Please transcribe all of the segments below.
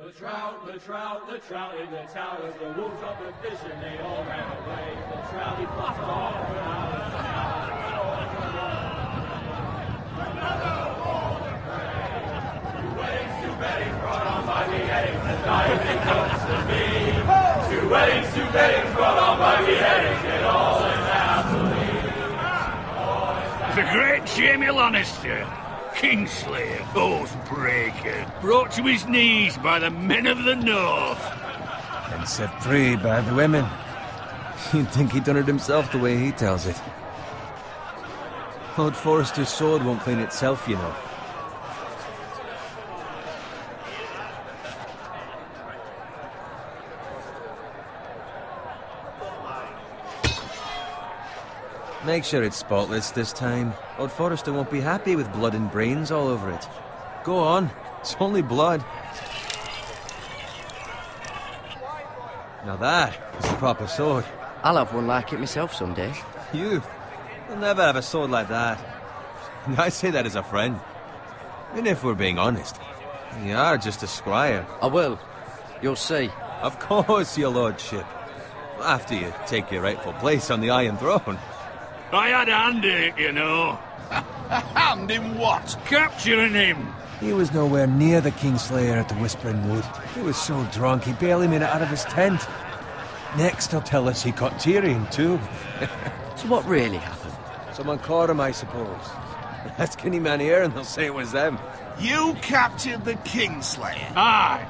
The trout in the towers, the wolves up the fish and they all ran away. The trout, he flopped off without a sound. Another war to pray. Two weddings brought on by beheadings, the diving comes to me. Two weddings brought on by beheadings, it all ends happily. The great Jamie Lannister, Kingslayer, Oathbreaker, brought to his knees by the men of the North. And set free by the women. You'd think he'd done it himself the way he tells it. Lord Forrester's sword won't clean itself, you know. Make sure it's spotless this time. Lord Forrester won't be happy with blood and brains all over it. Go on, it's only blood. Now that is a proper sword. I'll have one like it myself someday. You'll never have a sword like that. I say that as a friend. And if we're being honest, you are just a squire. I will. You'll see. Of course, your lordship. After you take your rightful place on the Iron Throne. I had a hand in it, you know. A hand in what? Capturing him. He was nowhere near the Kingslayer at the Whispering Wood. He was so drunk he barely made it out of his tent. Next he'll tell us he caught Tyrion too. So what really happened? Someone caught him, I suppose. Ask any man here and they'll say it was them. You captured the Kingslayer? Aye.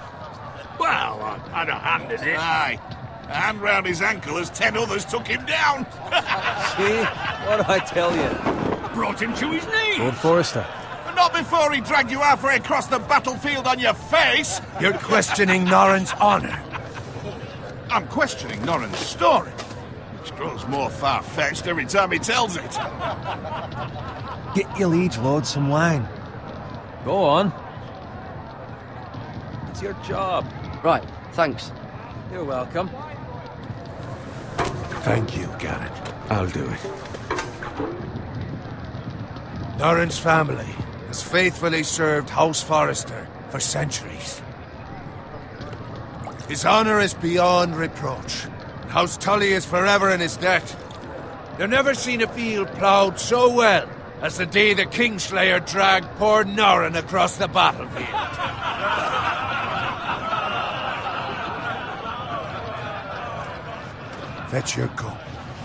Well, I had a hand in it. Aye. A hand round his ankle as 10 others took him down. See? What do I tell you? I brought him to his knees. Lord Forrester. Not before he dragged you halfway across the battlefield on your face. You're questioning Norrin's honor. I'm questioning Norrin's story, which grows more far-fetched every time he tells it. Get your liege lord some wine. Go on. It's your job. Right, thanks. You're welcome. Thank you, Garrett. I'll do it. Norrin's family has faithfully served House Forrester for centuries. His honor is beyond reproach. House Tully is forever in his debt. You've never seen a field ploughed so well as the day the Kingslayer dragged poor Norrin across the battlefield. Fetch your cup.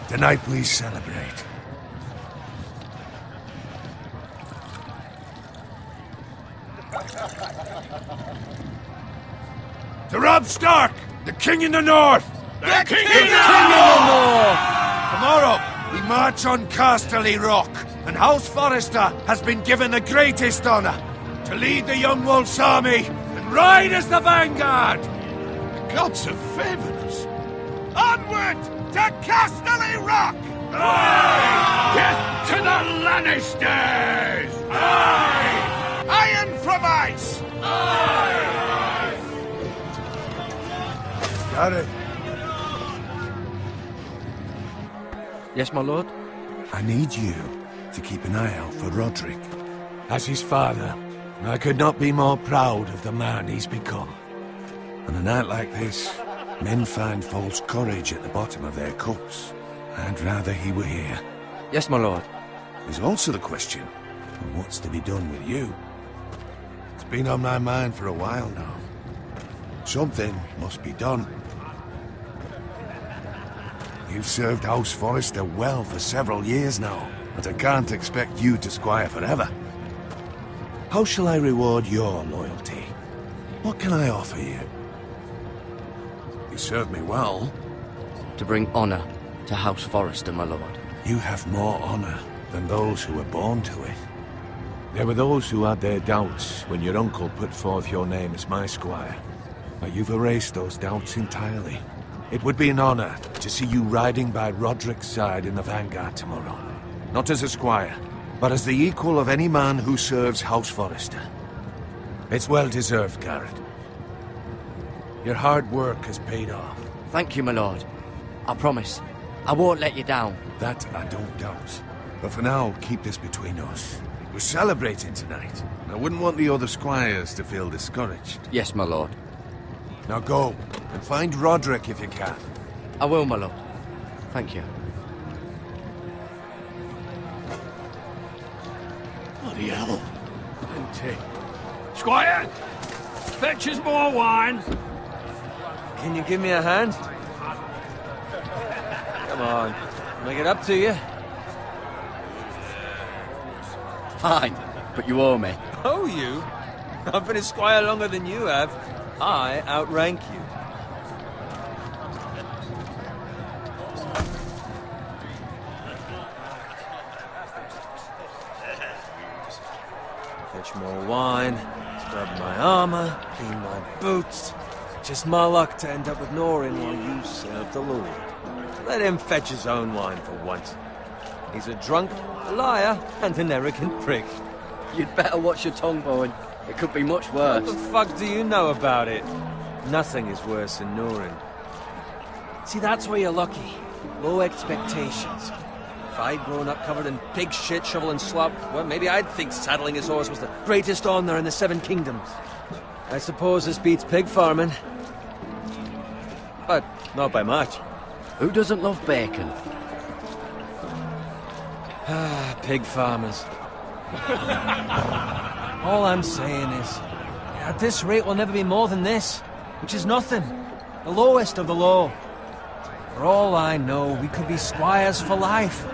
Tonight we celebrate. To Robb Stark, the King in the North! The King in the North! Tomorrow, we march on Casterly Rock, and House Forrester has been given the greatest honor to lead the Young Wolf's army and ride as the vanguard! The gods have favored us. Onward to Casterly Rock! Aye! Death to the Lannisters! Aye! Iron from ice! Aye! Got it. Yes, my lord? I need you to keep an eye out for Roderick. As his father, I could not be more proud of the man he's become. On a night like this, men find false courage at the bottom of their cups. I'd rather he were here. Yes, my lord. There's also the question of what's to be done with you. It's been on my mind for a while now. Something must be done. You've served House Forrester well for several years now, but I can't expect you to squire forever. How shall I reward your loyalty? What can I offer you? You served me well. To bring honor to House Forrester, my lord. You have more honor than those who were born to it. There were those who had their doubts when your uncle put forth your name as my squire. But you've erased those doubts entirely. It would be an honor to see you riding by Roderick's side in the vanguard tomorrow. Not as a squire, but as the equal of any man who serves House Forrester. It's well deserved, Garrett. Your hard work has paid off. Thank you, my lord. I promise. I won't let you down. That I don't doubt. But for now, keep this between us. We're celebrating tonight. I wouldn't want the other squires to feel discouraged. Yes, my lord. Now go, and find Roderick if you can. I will, my lord. Thank you. Bloody hell. Squire! Fetch us more wine. Can you give me a hand? Come on, make it up to you. Fine, but you owe me. Oh, you? I've been a squire longer than you have. I outrank you. Fetch more wine, scrub my armor, clean my boots. Just my luck to end up with Norin while you serve the Lord. Let him fetch his own wine for once. He's a drunk, a liar, and an arrogant prick. You'd better watch your tongue, Bowen. It could be much worse. What the fuck do you know about it? Nothing is worse than Norin. See, that's where you're lucky. Low expectations. If I'd grown up covered in pig shit, shovel and slop, well, maybe I'd think saddling his horse was the greatest honor in the Seven Kingdoms. I suppose this beats pig farming. But not by much. Who doesn't love bacon? Ah, pig farmers. All I'm saying is, at this rate we'll never be more than this, which is nothing. The lowest of the low. For all I know, we could be squires for life.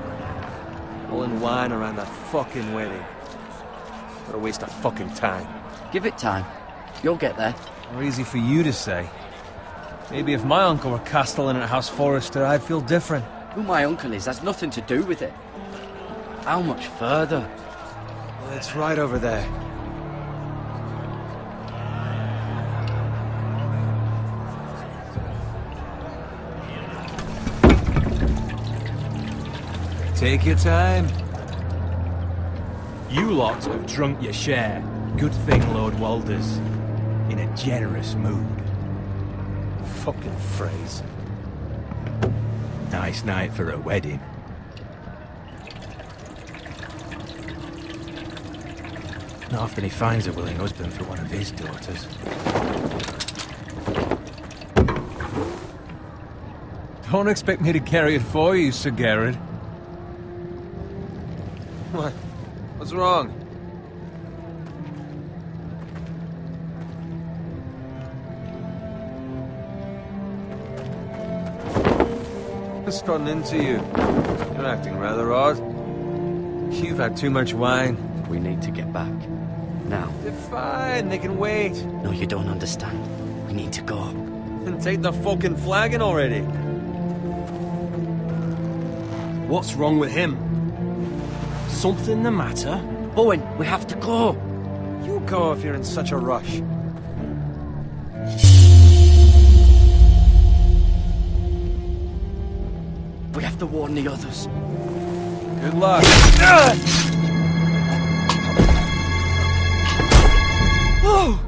Pulling wine around a fucking wedding. What a waste of fucking time. Give it time. You'll get there. Or easy for you to say. Maybe if my uncle were castellan at House Forrester, I'd feel different. Who my uncle is has nothing to do with it. How much further? Well, it's right over there. Take your time. You lot have drunk your share. Good thing Lord Walder's in a generous mood. Fucking phrase. Nice night for a wedding. Not often he finds a willing husband for one of his daughters. Don't expect me to carry it for you, Sir Garrett. What? What's wrong? What's gotten into you? You're acting rather odd. You've had too much wine. We need to get back. Now. They're fine, they can wait. No, you don't understand. We need to go. Then take the fucking flagon already. What's wrong with him? Something the matter? Bowen, we have to go. You go if you're in such a rush. We have to warn the others. Good luck. Oh!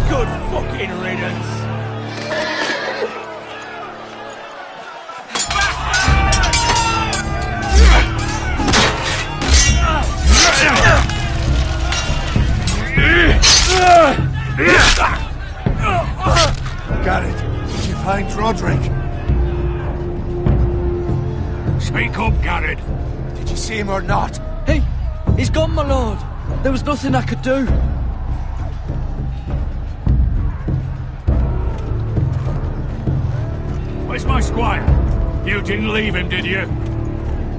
Good fucking riddance. Garrett, did you find Roderick? Speak up, Garrett. Did you see him or not? Hey, he's gone, my lord. There was nothing I could do. Where's my squire? You didn't leave him, did you?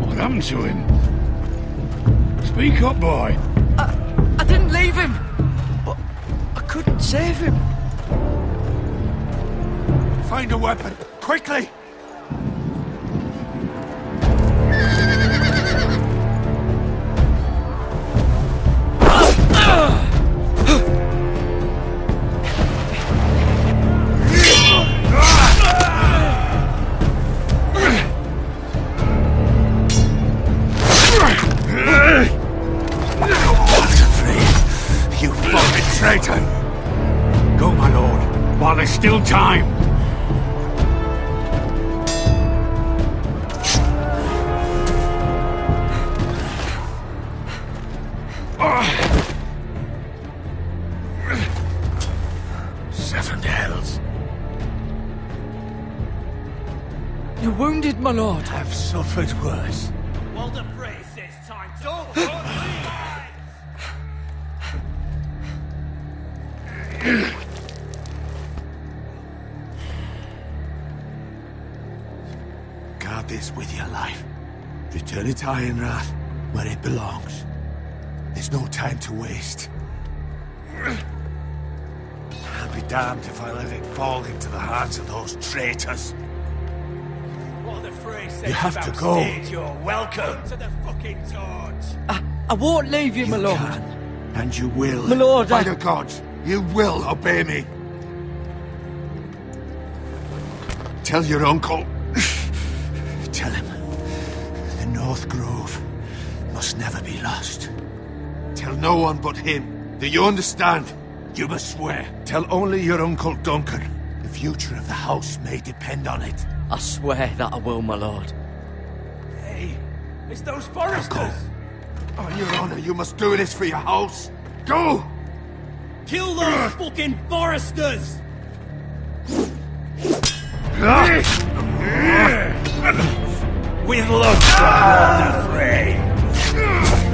What happened to him? Speak up, boy. I didn't leave him, but I couldn't save him. Find a weapon, quickly! You fucking traitor! Go, my lord, while there's still time. Seven hells. You're wounded, my lord. I've suffered worse. Well, the phrase says time to... Guard this with your life. Return it to Ironrath, where it belongs. There's no time to waste. I'll be damned if I let it fall into the hands of those traitors. Well, the phrase says You have to about go. stage, you're welcome to the fucking torch. I won't leave you, my You lord. can, and you will. My lord, By I- the gods, you will obey me. Tell your uncle. Tell him the North Grove must never be lost. Tell no one but him. Do you understand? You must swear. Tell only your Uncle Duncan. The future of the house may depend on it. I swear that I will, my lord. Hey, it's those foresters. Go. On your honor, you must do this for your house. Go! Kill those fucking foresters. With love from Walter Frey.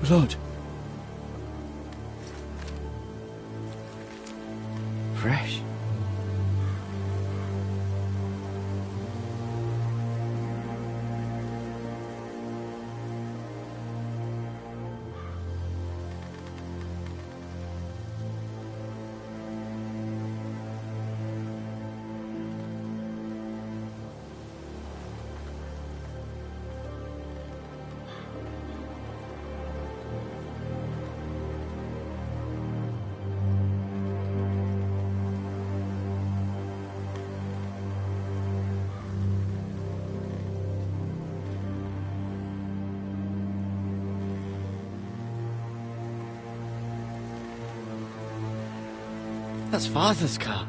Blood. Fresh. That's Father's car.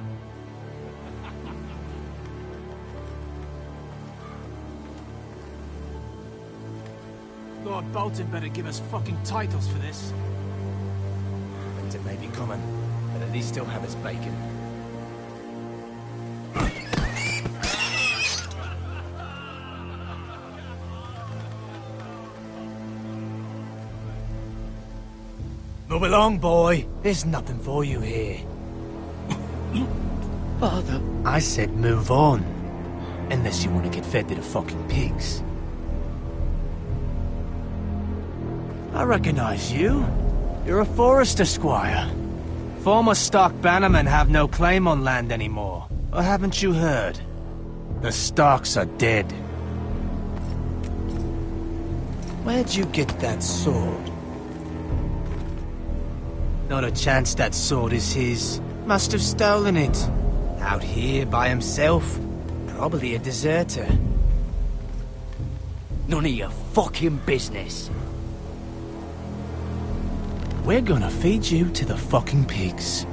Lord Bolton better give us fucking titles for this. Winter may be coming, but at least he'll have his bacon. Move along, boy. There's nothing for you here. Father. I said move on. Unless you want to get fed to the fucking pigs. I recognize you. You're a Forester squire. Former Stark bannermen have no claim on land anymore. Or haven't you heard? The Starks are dead. Where'd you get that sword? Not a chance that sword is his. Must have stolen it. Out here by himself. Probably a deserter. None of your fucking business. We're gonna feed you to the fucking pigs.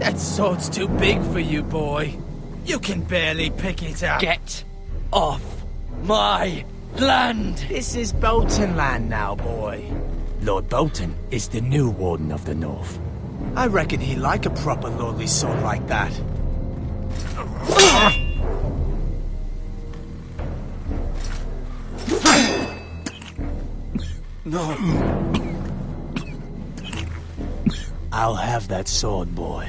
That sword's too big for you, boy. You can barely pick it up. Get off my land! This is Bolton land now, boy. Lord Bolton is the new Warden of the North. I reckon he'd like a proper lordly sword like that. No. I'll have that sword, boy.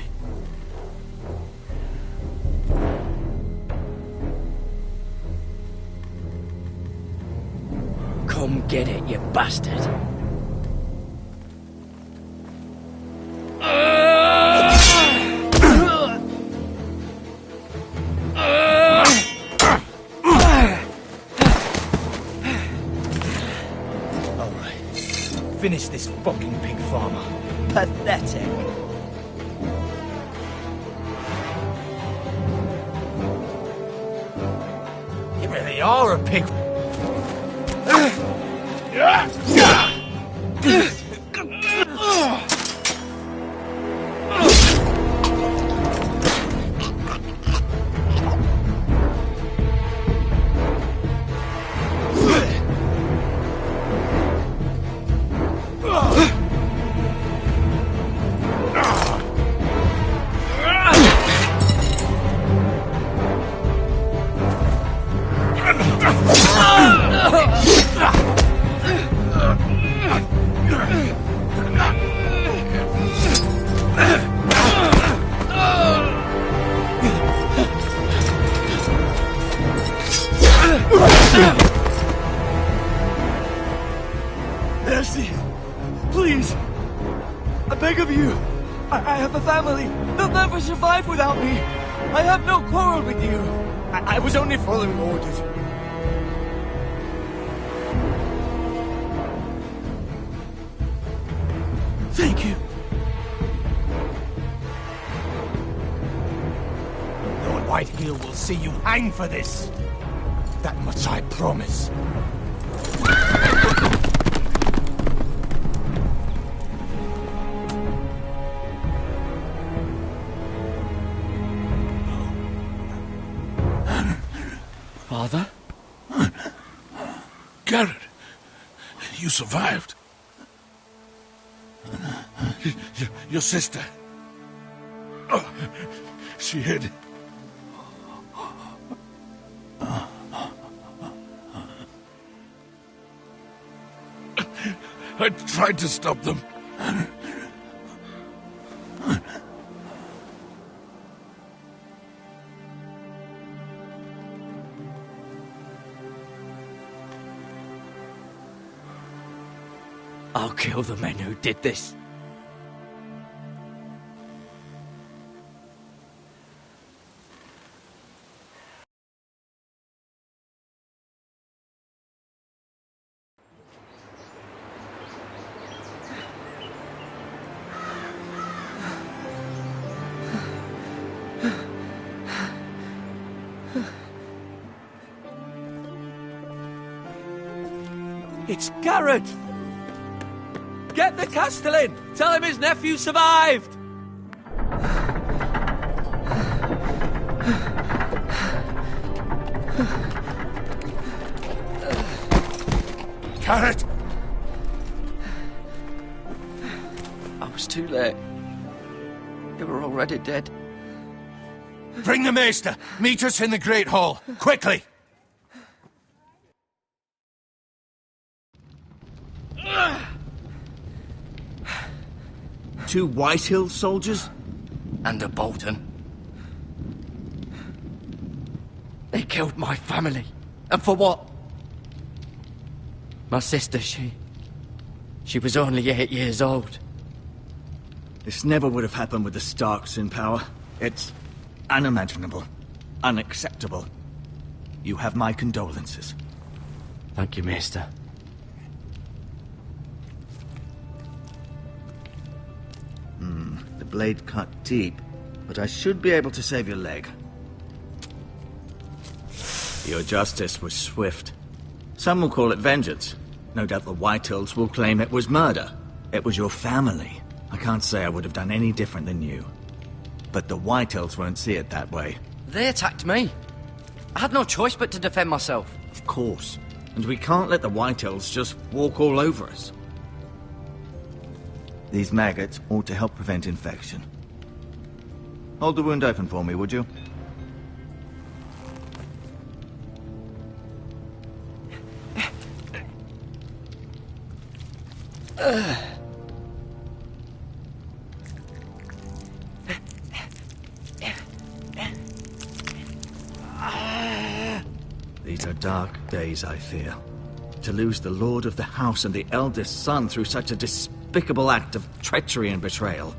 Come get it, you bastard. Finish this fucking pig farmer. Pathetic. You really are a pig. Mercy! Please! I beg of you! I have a family! They'll never survive without me! I have no quarrel with you! I was only following orders. Thank you! Lord Whitehill will see you hang for this. That much I promise. Father? Garrett, you survived. Your sister. Oh, she hid. I tried to stop them. I'll kill the men who did this. It's Garrett! Get the Castellan! Tell him his nephew survived! Garrett! I was too late. They were already dead. Bring the Maester! Meet us in the Great Hall! Quickly! Two Whitehill soldiers? And a Bolton. They killed my family. And for what? My sister, she was only 8 years old. This never would have happened with the Starks in power. It's unimaginable. Unacceptable. You have my condolences. Thank you, Maester. The blade cut deep, but I should be able to save your leg. Your justice was swift. Some will call it vengeance. No doubt the Whitehills will claim it was murder. It was your family. I can't say I would have done any different than you. But the Whitehills won't see it that way. They attacked me. I had no choice but to defend myself. Of course. And we can't let the Whitehills just walk all over us. These maggots ought to help prevent infection. Hold the wound open for me, would you? These are dark days, I fear. To lose the lord of the house and the eldest son through such a despicable act of treachery and betrayal.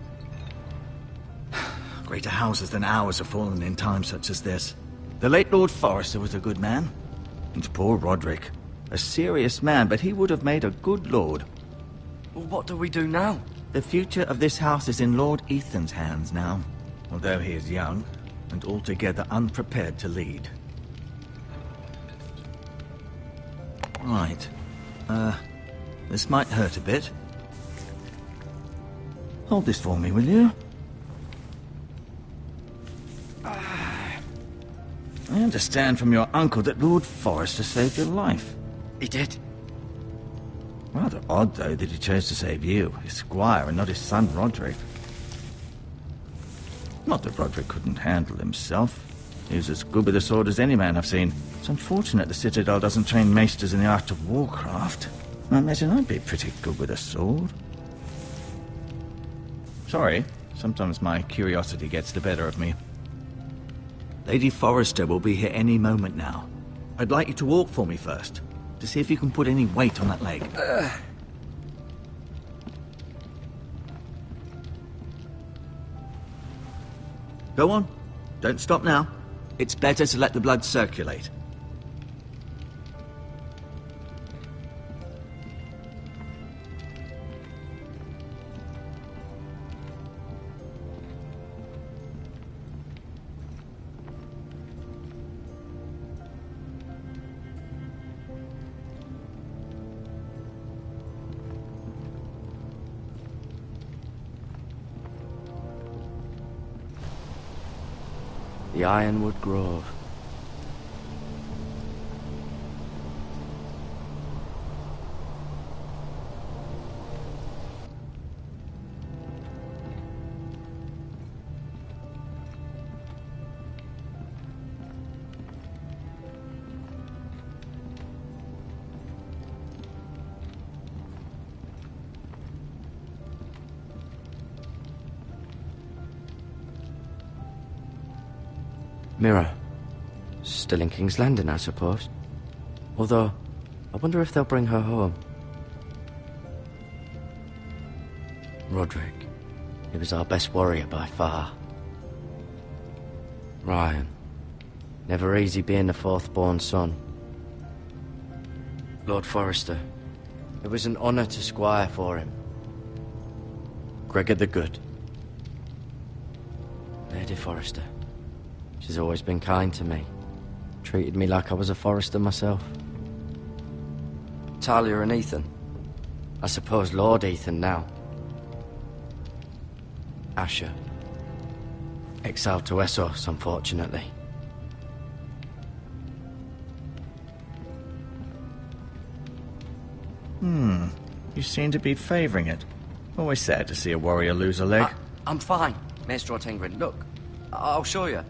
Greater houses than ours have fallen in times such as this. The late Lord Forrester was a good man. And poor Roderick. A serious man, but he would have made a good lord. Well, what do we do now? The future of this house is in Lord Ethan's hands now. Although he is young, and altogether unprepared to lead. Right. This might hurt a bit. Hold this for me, will you? I understand from your uncle that Lord Forrester saved your life. He did. Rather odd, though, that he chose to save you, his squire, and not his son Roderick. Not that Roderick couldn't handle himself. He was as good with a sword as any man I've seen. It's unfortunate the Citadel doesn't train maesters in the art of warcraft. I imagine I'd be pretty good with a sword. Sorry, sometimes my curiosity gets the better of me. Lady Forrester will be here any moment now. I'd like you to walk for me first, to see if you can put any weight on that leg. Go on. Don't stop now. It's better to let the blood circulate. The Ironwood Grove. Mirror. Still in King's Landing, I suppose. Although, I wonder if they'll bring her home. Roderick. He was our best warrior by far. Ryan. Never easy being the fourth-born son. Lord Forrester. It was an honour to squire for him. Gregor the Good. Lady Forrester. She's always been kind to me. Treated me like I was a Forrester myself. Talia and Ethan. I suppose Lord Ethan now. Asher. Exiled to Essos, unfortunately. You seem to be favouring it. Always sad to see a warrior lose a leg. I'm fine, Maestro Tengrin. Look, I'll show you.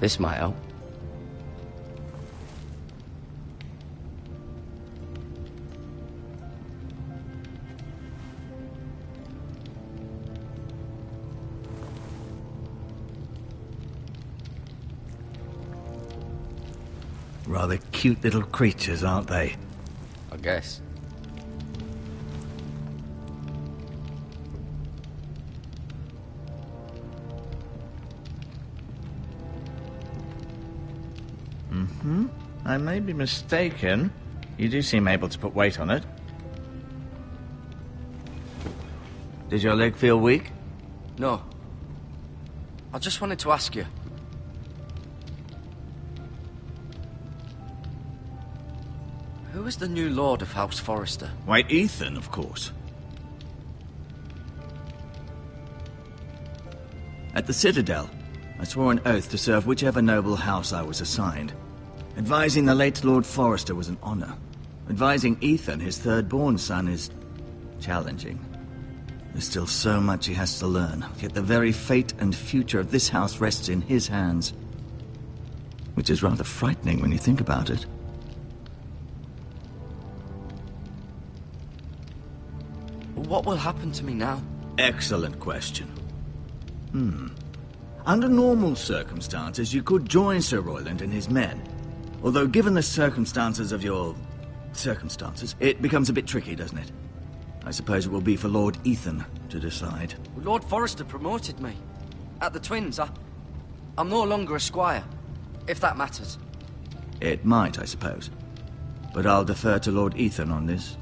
This might help. Rather cute little creatures, aren't they? I guess. I may be mistaken. You do seem able to put weight on it. Did your leg feel weak? No. I just wanted to ask you. Who is the new Lord of House Forrester? Why, Ethan, of course. At the Citadel, I swore an oath to serve whichever noble house I was assigned. Advising the late Lord Forrester was an honor. Advising Ethan, his third-born son, is challenging. There's still so much he has to learn, yet the very fate and future of this house rests in his hands. Which is rather frightening when you think about it. What will happen to me now? Excellent question. Under normal circumstances, you could join Sir Royland and his men. Although given the circumstances of your... circumstances, it becomes a bit tricky, doesn't it? I suppose it will be for Lord Ethan to decide. Lord Forrester promoted me. At the Twins, I'm no longer a squire, if that matters. It might, I suppose. But I'll defer to Lord Ethan on this.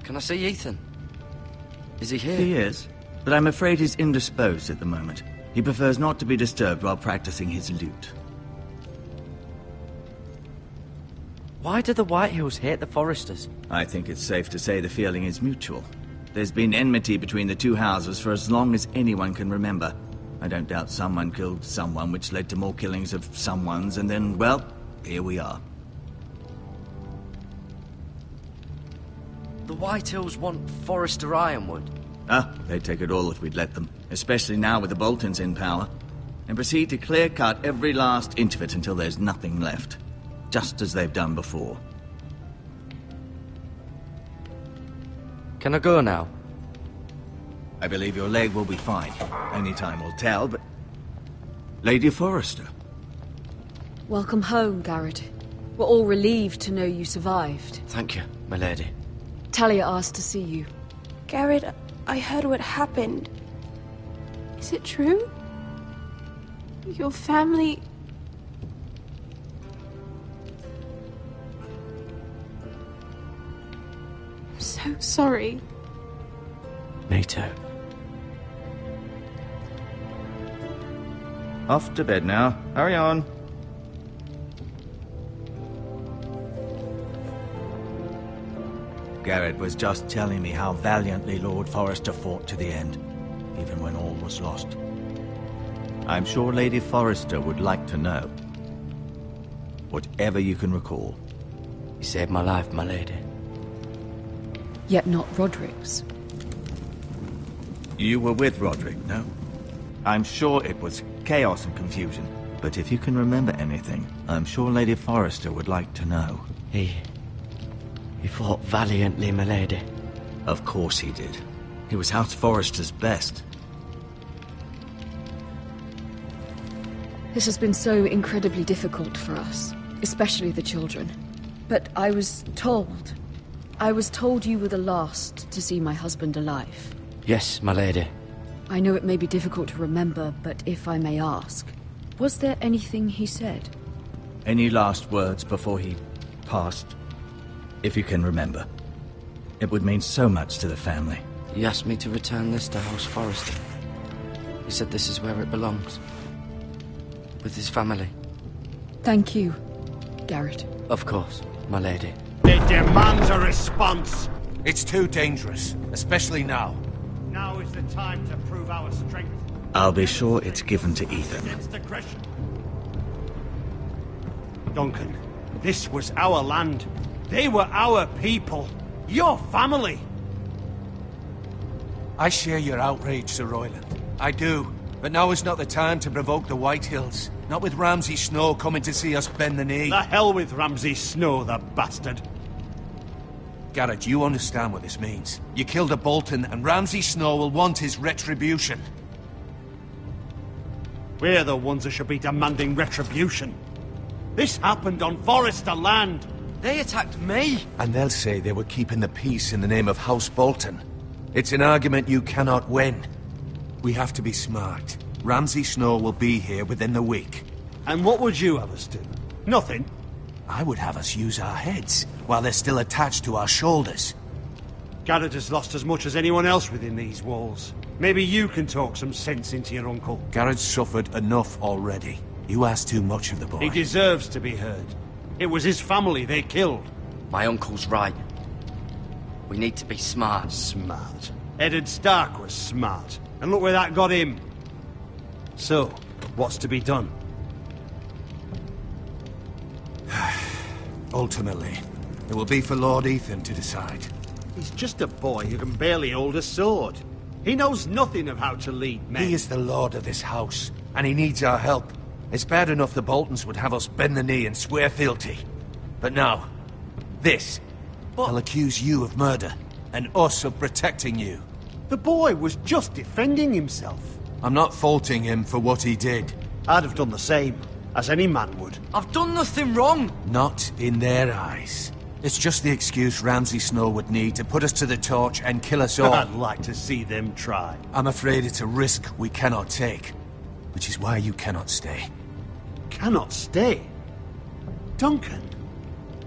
Can I see Ethan? Is he here? He is, but I'm afraid he's indisposed at the moment. He prefers not to be disturbed while practicing his lute. Why do the Whitehills hate the Forresters? I think it's safe to say the feeling is mutual. There's been enmity between the two houses for as long as anyone can remember. I don't doubt someone killed someone, which led to more killings of someones, and then, well, here we are. The Whitehills want Forrester Ironwood. They'd take it all if we'd let them. Especially now with the Boltons in power. And proceed to clear-cut every last inch of it until there's nothing left. Just as they've done before. Can I go now? I believe your leg will be fine. Only time will tell, but... Lady Forrester. Welcome home, Garrett. We're all relieved to know you survived. Thank you, my lady. Talia asked to see you. Garrett, I heard what happened. Is it true? Your family... I'm so sorry. Me too. Off to bed now. Hurry on. Garrett was just telling me how valiantly Lord Forrester fought to the end, even when all was lost. I'm sure Lady Forrester would like to know. Whatever you can recall. You saved my life, my lady. Yet not Roderick's. You were with Roderick, no? I'm sure it was chaos and confusion. But if you can remember anything, I'm sure Lady Forrester would like to know. He fought valiantly, my lady. Of course he did. He was House Forrester's best. This has been so incredibly difficult for us, especially the children. But I was told you were the last to see my husband alive. Yes, my lady. I know it may be difficult to remember, but if I may ask, was there anything he said? Any last words before he passed? If you can remember. It would mean so much to the family. He asked me to return this to House Forrester. He said this is where it belongs. With his family. Thank you, Garrett. Of course, my lady. It demands a response. It's too dangerous, especially now. Now is the time to prove our strength. I'll be sure it's given to Ethan. Against aggression. Duncan, this was our land. They were our people. Your family. I share your outrage, Sir Royland. I do. But now is not the time to provoke the Whitehills. Not with Ramsay Snow coming to see us bend the knee. The hell with Ramsay Snow, the bastard. Garrett, you understand what this means. You killed a Bolton, and Ramsay Snow will want his retribution. We're the ones that should be demanding retribution. This happened on Forrester land. They attacked me! And they'll say they were keeping the peace in the name of House Bolton. It's an argument you cannot win. We have to be smart. Ramsay Snow will be here within the week. And what would you have us do? Nothing? I would have us use our heads, while they're still attached to our shoulders. Garrett has lost as much as anyone else within these walls. Maybe you can talk some sense into your uncle. Garrett's suffered enough already. You ask too much of the boy. He deserves to be heard. It was his family they killed. My uncle's right. We need to be smart. Smart. Eddard Stark was smart. And look where that got him. So, what's to be done? Ultimately, it will be for Lord Ethan to decide. He's just a boy who can barely hold a sword. He knows nothing of how to lead men. He is the lord of this house, and he needs our help. It's bad enough the Boltons would have us bend the knee and swear fealty. But now, this. They'll accuse you of murder, and us of protecting you. The boy was just defending himself. I'm not faulting him for what he did. I'd have done the same, as any man would. I've done nothing wrong! Not in their eyes. It's just the excuse Ramsay Snow would need to put us to the torch and kill us all. I'd like to see them try. I'm afraid it's a risk we cannot take, which is why you cannot stay. Cannot stay? Duncan,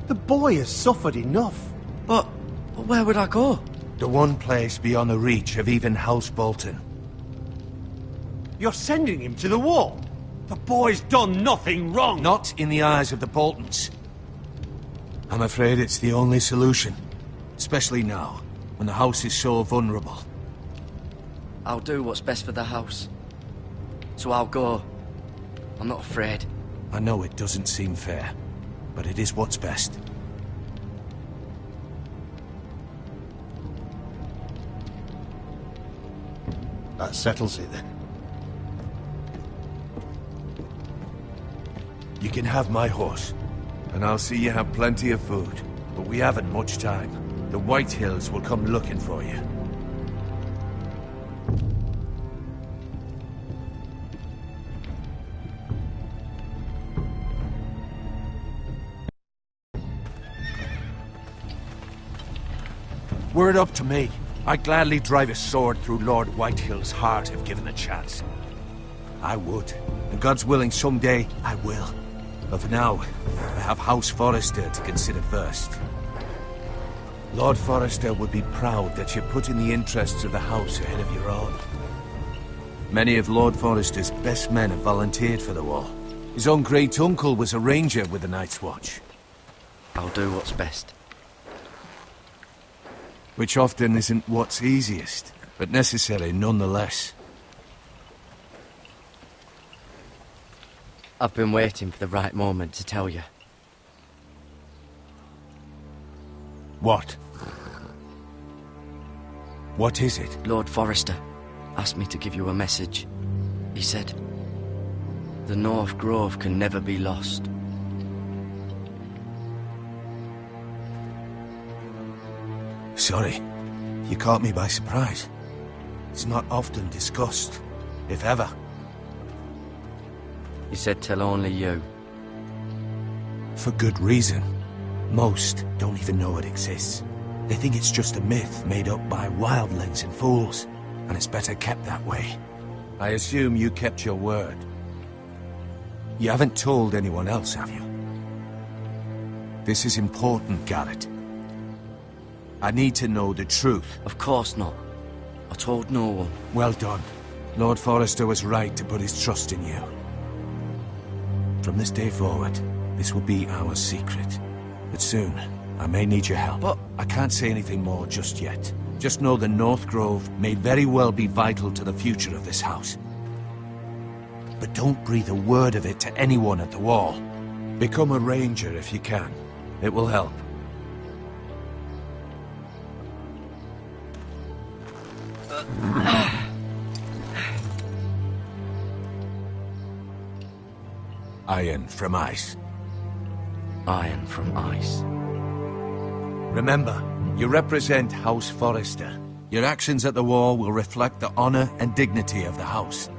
the boy has suffered enough. But where would I go? The one place beyond the reach of even House Bolton. You're sending him to the wall? The boy's done nothing wrong! Not in the eyes of the Boltons. I'm afraid it's the only solution. Especially now, when the house is so vulnerable. I'll do what's best for the house. So I'll go. I'm not afraid. I know it doesn't seem fair, but it is what's best. That settles it then. You can have my horse, and I'll see you have plenty of food. But we haven't much time. The Whitehills will come looking for you. Were it up to me, I'd gladly drive a sword through Lord Whitehill's heart if given the chance. I would. And God's willing, someday I will. But for now, I have House Forrester to consider first. Lord Forrester would be proud that you're putting the interests of the house ahead of your own. Many of Lord Forrester's best men have volunteered for the war. His own great-uncle was a ranger with the Night's Watch. I'll do what's best. Which often isn't what's easiest, but necessary nonetheless. I've been waiting for the right moment to tell you. What? What is it? Lord Forrester asked me to give you a message. He said, The North Grove can never be lost. Sorry, you caught me by surprise. It's not often discussed, if ever. He said tell only you. For good reason. Most don't even know it exists. They think it's just a myth made up by wildlings and fools, and it's better kept that way. I assume you kept your word. You haven't told anyone else, have you? This is important, Garrett. I need to know the truth. Of course not. I told no one. Well done. Lord Forrester was right to put his trust in you. From this day forward, this will be our secret. But soon, I may need your help. But I can't say anything more just yet. Just know the North Grove may very well be vital to the future of this house. But don't breathe a word of it to anyone at the Wall. Become a ranger if you can. It will help. Iron from ice. Iron from ice. Remember, you represent House Forrester. Your actions at the Wall will reflect the honor and dignity of the house.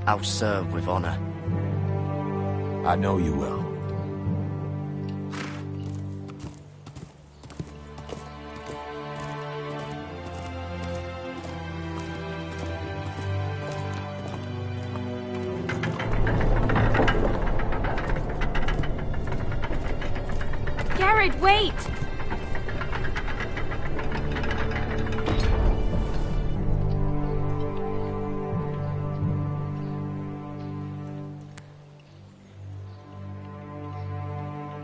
I'll serve with honor. I know you will. Garrett, wait!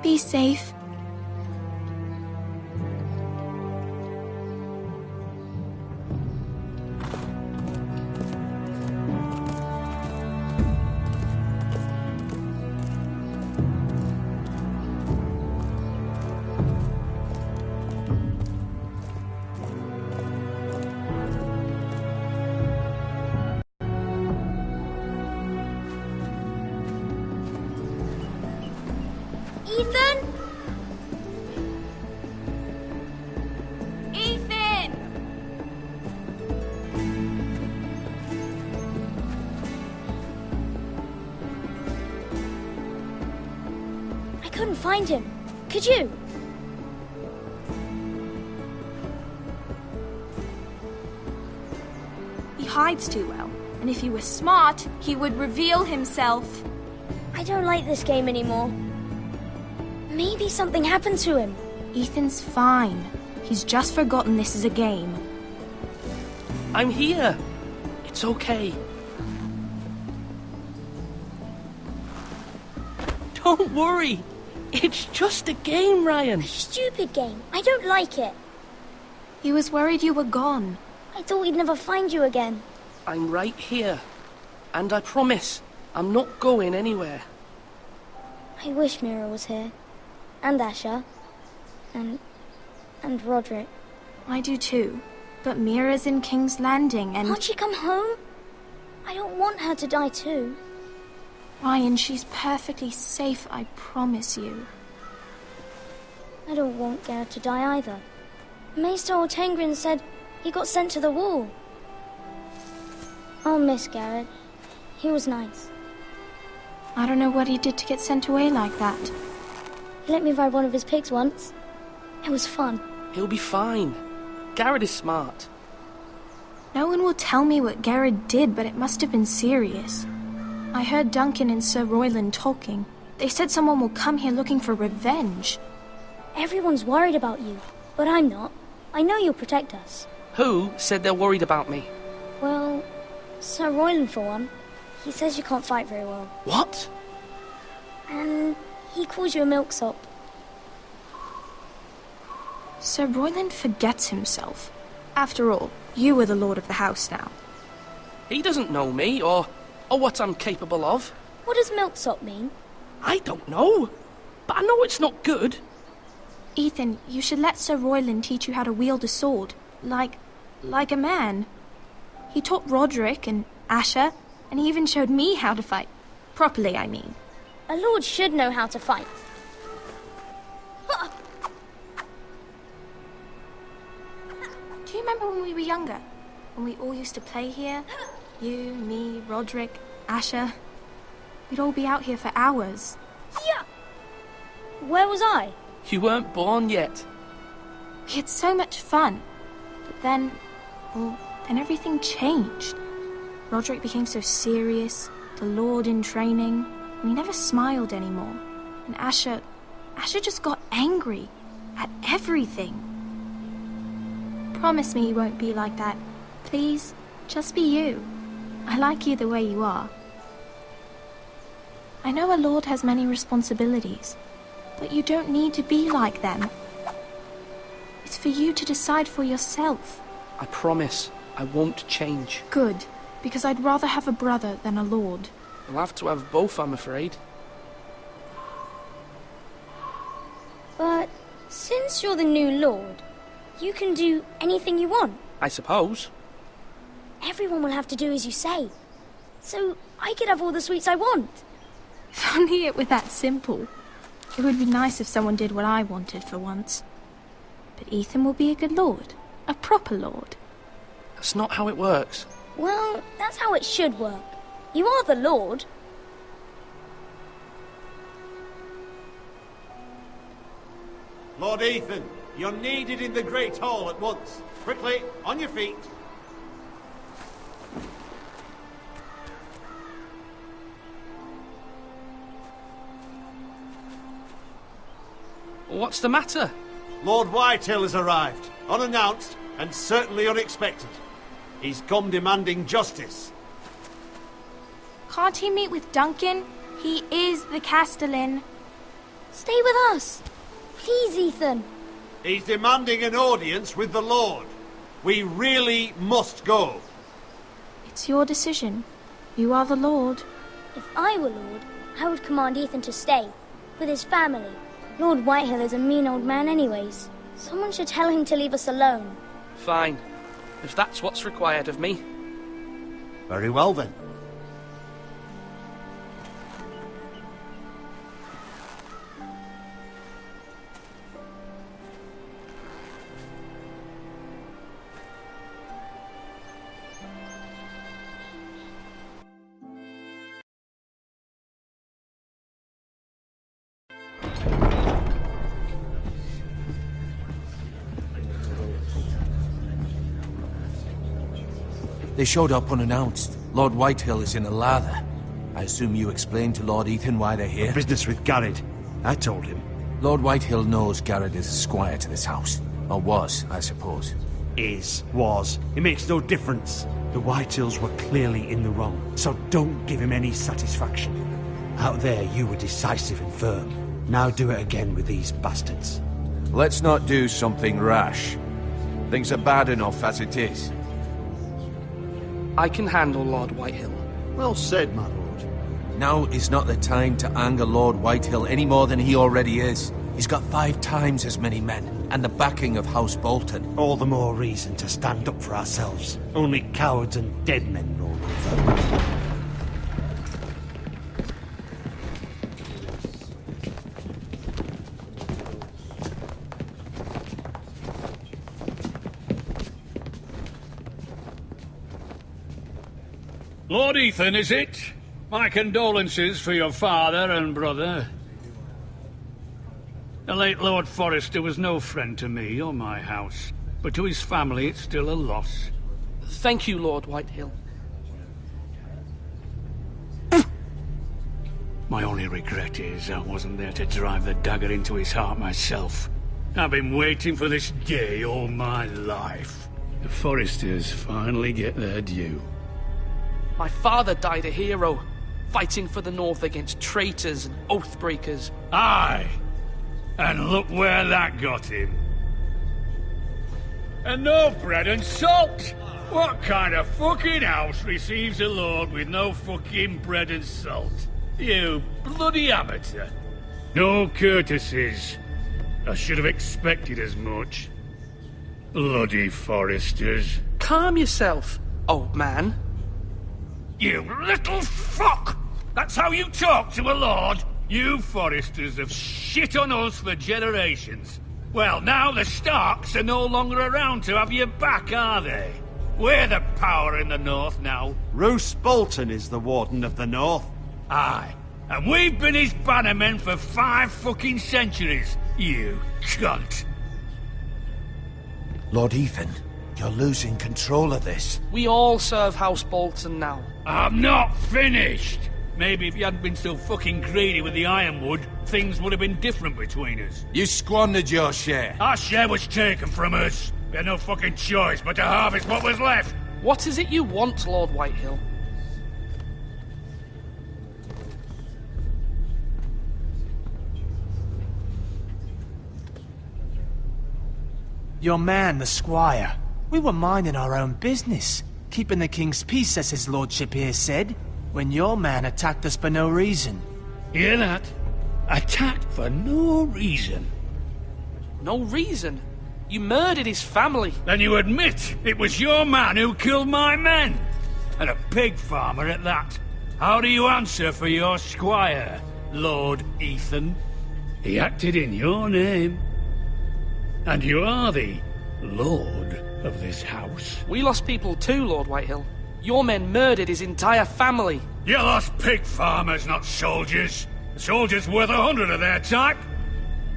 Be safe. Ethan? Ethan! I couldn't find him. Could you? He hides too well, and if he were smart, he would reveal himself. I don't like this game anymore. Maybe something happened to him. Ethan's fine. He's just forgotten this is a game. I'm here. It's okay. Don't worry. It's just a game, Ryan. Stupid game. I don't like it. He was worried you were gone. I thought we'd never find you again. I'm right here. And I promise, I'm not going anywhere. I wish Mira was here. And Asher. And Roderick. I do too. But Mira's in King's Landing and... Can't she come home? I don't want her to die too. Ryan, she's perfectly safe, I promise you. I don't want Garrett to die either. Maester Ortengrin said he got sent to the Wall. I'll miss Garrett. He was nice. I don't know what he did to get sent away like that. He let me ride one of his pigs once. It was fun. He'll be fine. Garrett is smart. No one will tell me what Garrett did, but it must have been serious. I heard Duncan and Sir Royland talking. They said someone will come here looking for revenge. Everyone's worried about you, but I'm not. I know you'll protect us. Who said they're worried about me? Well, Sir Royland for one. He says you can't fight very well. What? And he calls you a milksop. Sir Royland forgets himself. After all, you are the lord of the house now. He doesn't know me, or what I'm capable of. What does milksop mean? I don't know, but I know it's not good. Ethan, you should let Sir Royland teach you how to wield a sword, like a man. He taught Roderick and Asher, and he even showed me how to fight. Properly, I mean. A lord should know how to fight. Do you remember when we were younger? When we all used to play here? You, me, Roderick, Asher. We'd all be out here for hours. Yeah. Where was I? You weren't born yet. We had so much fun. But then, well, then everything changed. Roderick became so serious, the Lord in training, and he never smiled anymore. And Asher just got angry at everything. Promise me you won't be like that. Please, just be you. I like you the way you are. I know a lord has many responsibilities, but you don't need to be like them. It's for you to decide for yourself. I promise I won't change. Good, because I'd rather have a brother than a lord. We'll have to have both, I'm afraid. But since you're the new lord, you can do anything you want. I suppose. Everyone will have to do as you say. So I could have all the sweets I want. If only it were that simple. It would be nice if someone did what I wanted for once. But Ethan will be a good lord. A proper lord. That's not how it works. Well, that's how it should work. You are the lord. Lord Ethan, you're needed in the Great Hall at once. Quickly, on your feet. What's the matter? Lord Whitetail has arrived, unannounced and certainly unexpected. He's come demanding justice. Can't he meet with Duncan? He is the Castellan. Stay with us. Please, Ethan. He's demanding an audience with the Lord. We really must go. It's your decision. You are the Lord. If I were Lord, I would command Ethan to stay, with his family. Lord Whitehill is a mean old man anyways. Someone should tell him to leave us alone. Fine. If that's what's required of me. Very well then. They showed up unannounced. Lord Whitehill is in a lather. I assume you explained to Lord Ethan why they're here? Business with Garrett. I told him. Lord Whitehill knows Garrett is a squire to this house. Or was, I suppose. Was. It makes no difference. The Whitehills were clearly in the wrong, so don't give him any satisfaction. Out there, you were decisive and firm. Now do it again with these bastards. Let's not do something rash. Things are bad enough as it is. I can handle Lord Whitehill. Well said, my lord. Now is not the time to anger Lord Whitehill any more than he already is. He's got 5 times as many men, and the backing of House Bolton. All the more reason to stand up for ourselves. Only cowards and dead men roll over. Lord Ethan, is it? My condolences for your father and brother. The late Lord Forrester was no friend to me or my house, but to his family it's still a loss. Thank you, Lord Whitehill. My only regret is I wasn't there to drive the dagger into his heart myself. I've been waiting for this day all my life. The Forresters finally get their due. My father died a hero, fighting for the North against traitors and oath-breakers. Aye! And look where that got him. And no bread and salt! What kind of fucking house receives a lord with no fucking bread and salt? You bloody amateur. No courtesies. I should have expected as much. Bloody Forresters. Calm yourself, old man. You little fuck! That's how you talk to a lord? You Foresters have shit on us for generations. Well, now the Starks are no longer around to have your back, are they? We're the power in the north now. Roose Bolton is the Warden of the North. Aye. And we've been his bannermen for 5 fucking centuries, you cunt. Lord Ethan, you're losing control of this. We all serve House Bolton now. I'm not finished! Maybe if you hadn't been so fucking greedy with the ironwood, things would have been different between us. You squandered your share. Our share was taken from us. We had no fucking choice but to harvest what was left. What is it you want, Lord Whitehill? Your man, the squire. We were minding our own business, keeping the king's peace, as his lordship here said, when your man attacked us for no reason. Hear that? Attacked for no reason. No reason? You murdered his family. Then you admit it was your man who killed my men. And a pig farmer at that. How do you answer for your squire, Lord Ethan? He acted in your name. And you are the lord of this house. We lost people too, Lord Whitehill. Your men murdered his entire family. You lost pig farmers, not soldiers. The soldiers worth 100 of their type.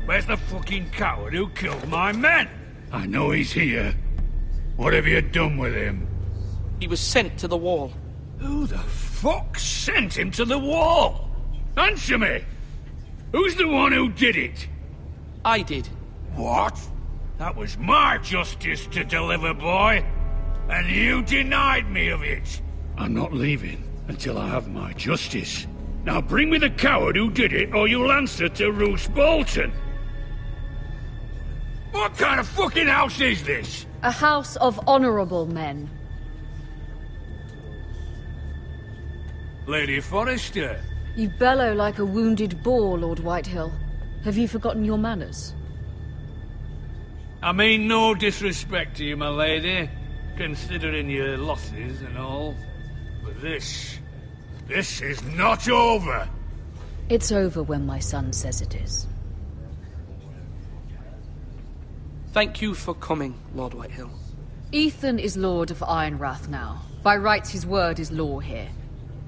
Where's the fucking coward who killed my men? I know he's here. What have you done with him? He was sent to the wall. Who the fuck sent him to the wall? Answer me! Who's the one who did it? I did. What? That was my justice to deliver, boy. And you denied me of it. I'm not leaving until I have my justice. Now bring me the coward who did it, or you'll answer to Roose Bolton. What kind of fucking house is this? A house of honorable men. Lady Forrester. You bellow like a wounded boar, Lord Whitehill. Have you forgotten your manners? I mean no disrespect to you, my lady, considering your losses and all. But this is not over. It's over when my son says it is. Thank you for coming, Lord Whitehill. Ethan is Lord of Ironrath now. By rights, his word is law here.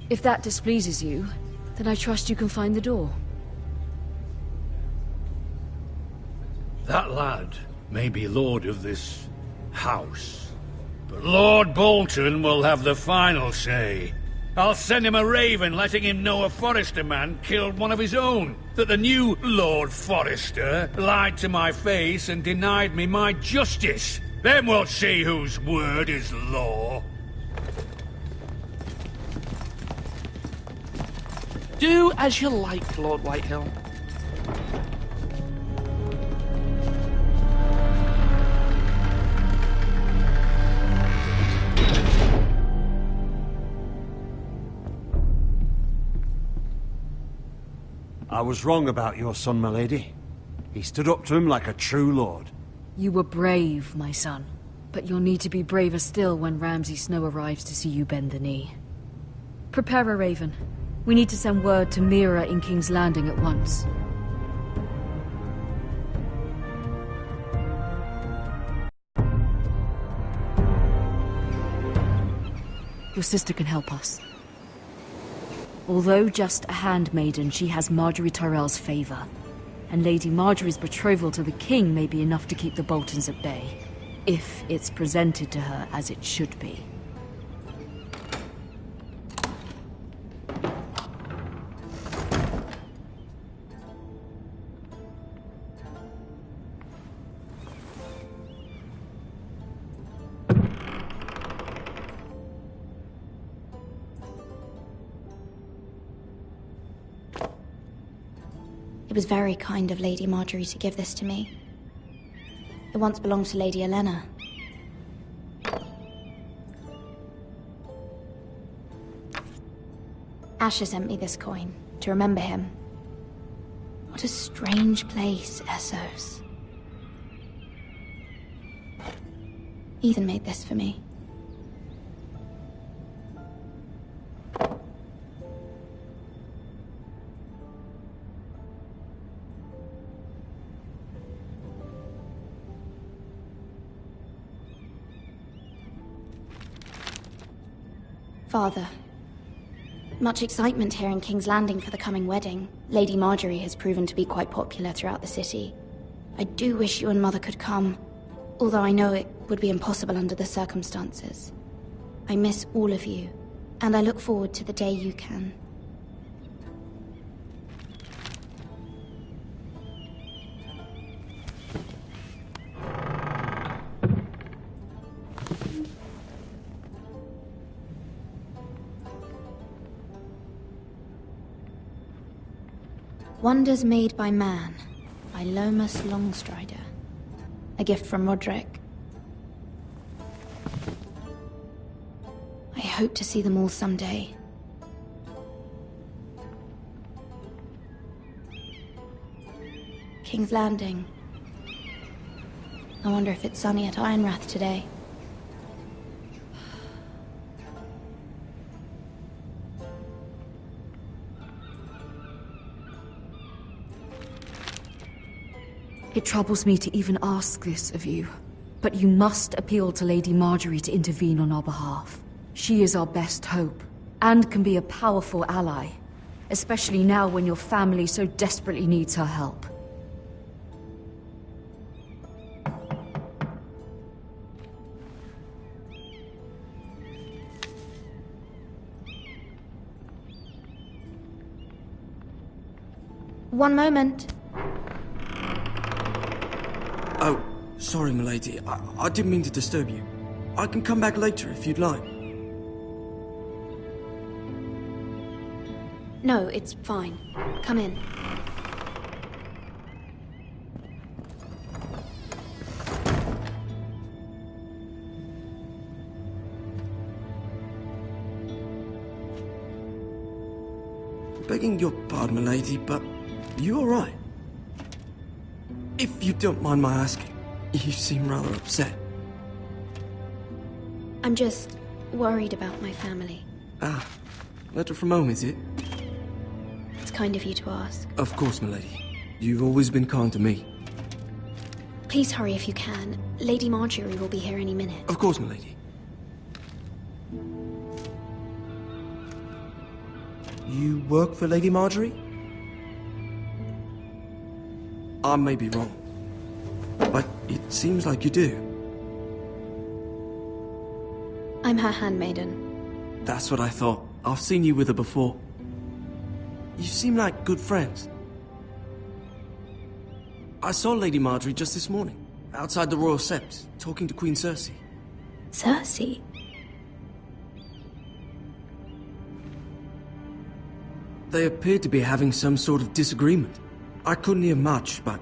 If that displeases you, then I trust you can find the door. That lad may be lord of this house, but Lord Bolton will have the final say. I'll send him a raven letting him know a Forrester man killed one of his own, that the new Lord Forrester lied to my face and denied me my justice. Then we'll see whose word is law. Do as you like, Lord Whitehill. I was wrong about your son, my lady. He stood up to him like a true lord. You were brave, my son. But you'll need to be braver still when Ramsay Snow arrives to see you bend the knee. Prepare a raven. We need to send word to Mira in King's Landing at once. Your sister can help us. Although just a handmaiden, she has Marjorie Tyrell's favor. And Lady Marjorie's betrothal to the king may be enough to keep the Boltons at bay. If it's presented to her as it should be. It was very kind of Lady Marjorie to give this to me. It once belonged to Lady Elena. Asher sent me this coin to remember him. What a strange place, Essos. Ethan made this for me. Father, much excitement here in King's Landing for the coming wedding. Lady Marjorie has proven to be quite popular throughout the city. I do wish you and Mother could come, although I know it would be impossible under the circumstances. I miss all of you, and I look forward to the day you can. Wonders Made by Man, by Lomas Longstrider. A gift from Roderick. I hope to see them all someday. King's Landing. I wonder if it's sunny at Ironrath today. It troubles me to even ask this of you, but you must appeal to Lady Marjorie to intervene on our behalf. She is our best hope, and can be a powerful ally, especially now when your family so desperately needs her help. One moment. Oh, sorry, milady. I didn't mean to disturb you. I can come back later if you'd like. No, it's fine. Come in. Begging your pardon, milady, but you all right? If you don't mind my asking, you seem rather upset. I'm just worried about my family. Ah, letter from home, is it? It's kind of you to ask. Of course, milady. You've always been kind to me. Please hurry if you can. Lady Marjorie will be here any minute. Of course, milady. You work for Lady Marjorie? I may be wrong, but it seems like you do. I'm her handmaiden. That's what I thought. I've seen you with her before. You seem like good friends. I saw Lady Marjorie just this morning, outside the Royal Sept, talking to Queen Cersei. Cersei? They appeared to be having some sort of disagreement. I couldn't hear much, but...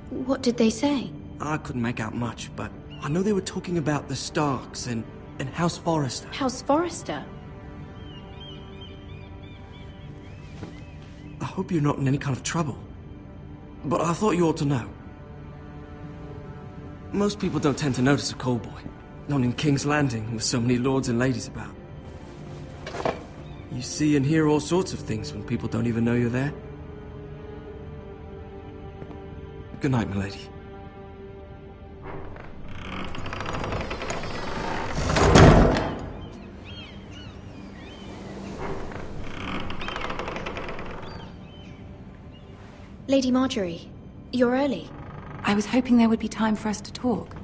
What did they say? I couldn't make out much, but I know they were talking about the Starks and House Forrester. House Forrester? I hope you're not in any kind of trouble. But I thought you ought to know. Most people don't tend to notice a callboy. Not in King's Landing, with so many lords and ladies about. You see and hear all sorts of things when people don't even know you're there. Good night, milady. Lady Marjorie, you're early. I was hoping there would be time for us to talk.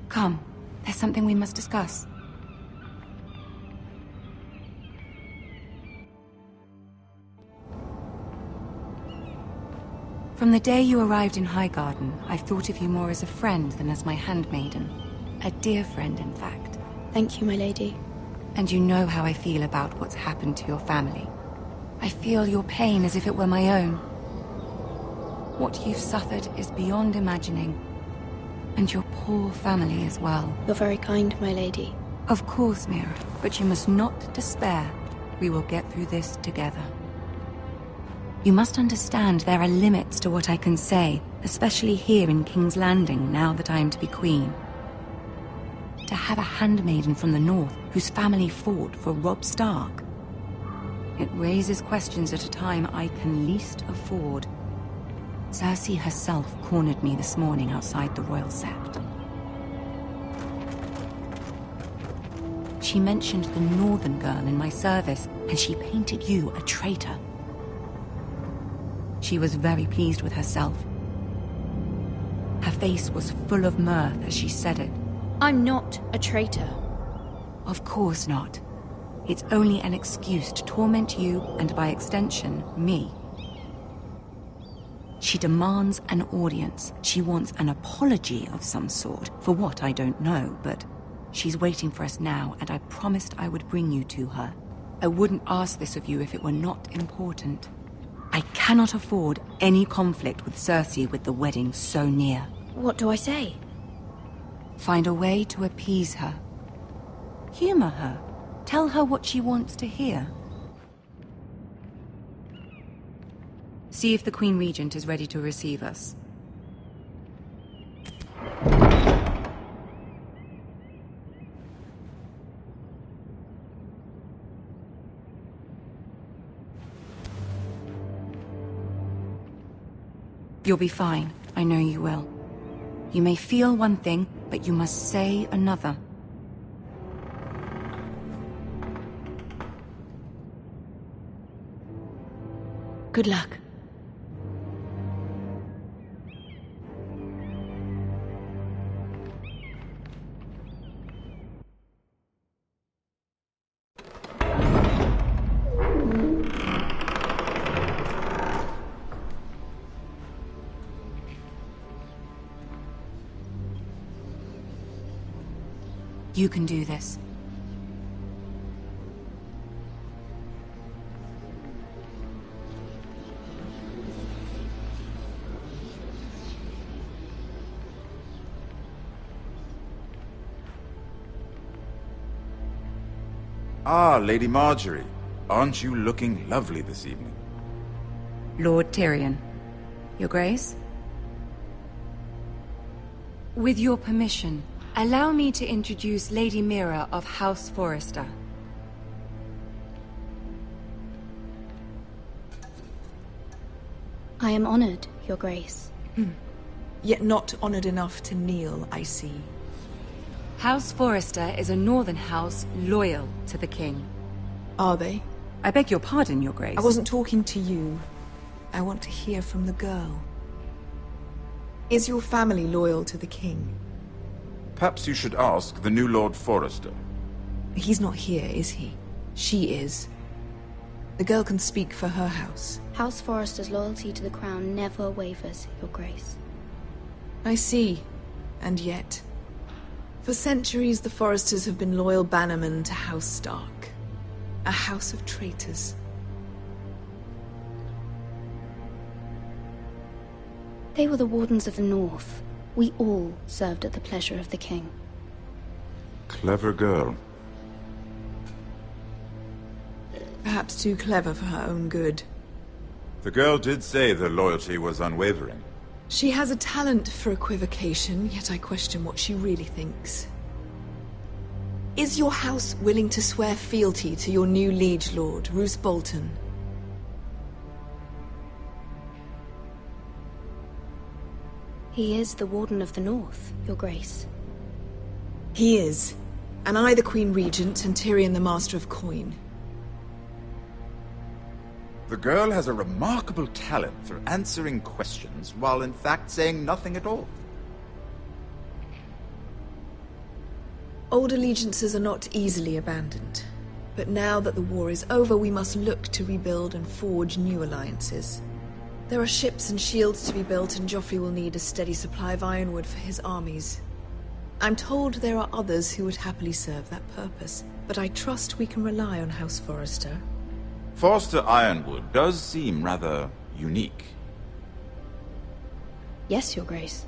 Come, there's something we must discuss. From the day you arrived in Highgarden, I've thought of you more as a friend than as my handmaiden. A dear friend, in fact. Thank you, my lady. And you know how I feel about what's happened to your family. I feel your pain as if it were my own. What you've suffered is beyond imagining. And your poor family as well. You're very kind, my lady. Of course, Mira, but you must not despair. We will get through this together. You must understand there are limits to what I can say, especially here in King's Landing, now that I am to be queen. To have a handmaiden from the north whose family fought for Robb Stark. It raises questions at a time I can least afford. Cersei herself cornered me this morning outside the Royal Sept. She mentioned the northern girl in my service, and she painted you a traitor. She was very pleased with herself. Her face was full of mirth as she said it. I'm not a traitor. Of course not. It's only an excuse to torment you, and by extension, me. She demands an audience. She wants an apology of some sort. For what, I don't know, but she's waiting for us now, and I promised I would bring you to her. I wouldn't ask this of you if it were not important. I cannot afford any conflict with Cersei with the wedding so near. What do I say? Find a way to appease her. Humor her. Tell her what she wants to hear. See if the Queen Regent is ready to receive us. You'll be fine. I know you will. You may feel one thing, but you must say another. Good luck. You can do this. Ah, Lady Marjorie. Aren't you looking lovely this evening? Lord Tyrion. Your Grace? With your permission, allow me to introduce Lady Mira of House Forrester. I am honored, Your Grace. Yet not honored enough to kneel, I see. House Forrester is a northern house loyal to the king. Are they? I beg your pardon, Your Grace. I wasn't talking to you. I want to hear from the girl. Is your family loyal to the king? Perhaps you should ask the new Lord Forrester. He's not here, is he? She is. The girl can speak for her house. House Forrester's loyalty to the crown never wavers, Your Grace. I see. And yet... for centuries, the Forresters have been loyal bannermen to House Stark. A house of traitors. They were the Wardens of the North. We all served at the pleasure of the king. Clever girl. Perhaps too clever for her own good. The girl did say their loyalty was unwavering. She has a talent for equivocation, yet I question what she really thinks. Is your house willing to swear fealty to your new liege lord, Roose Bolton? He is the Warden of the North, Your Grace. He is. And I the Queen Regent, and Tyrion the Master of Coin. The girl has a remarkable talent for answering questions, while in fact saying nothing at all. Old allegiances are not easily abandoned. But now that the war is over, we must look to rebuild and forge new alliances. There are ships and shields to be built, and Joffrey will need a steady supply of ironwood for his armies. I'm told there are others who would happily serve that purpose, but I trust we can rely on House Forrester. Forster Ironwood does seem rather unique. Yes, Your Grace.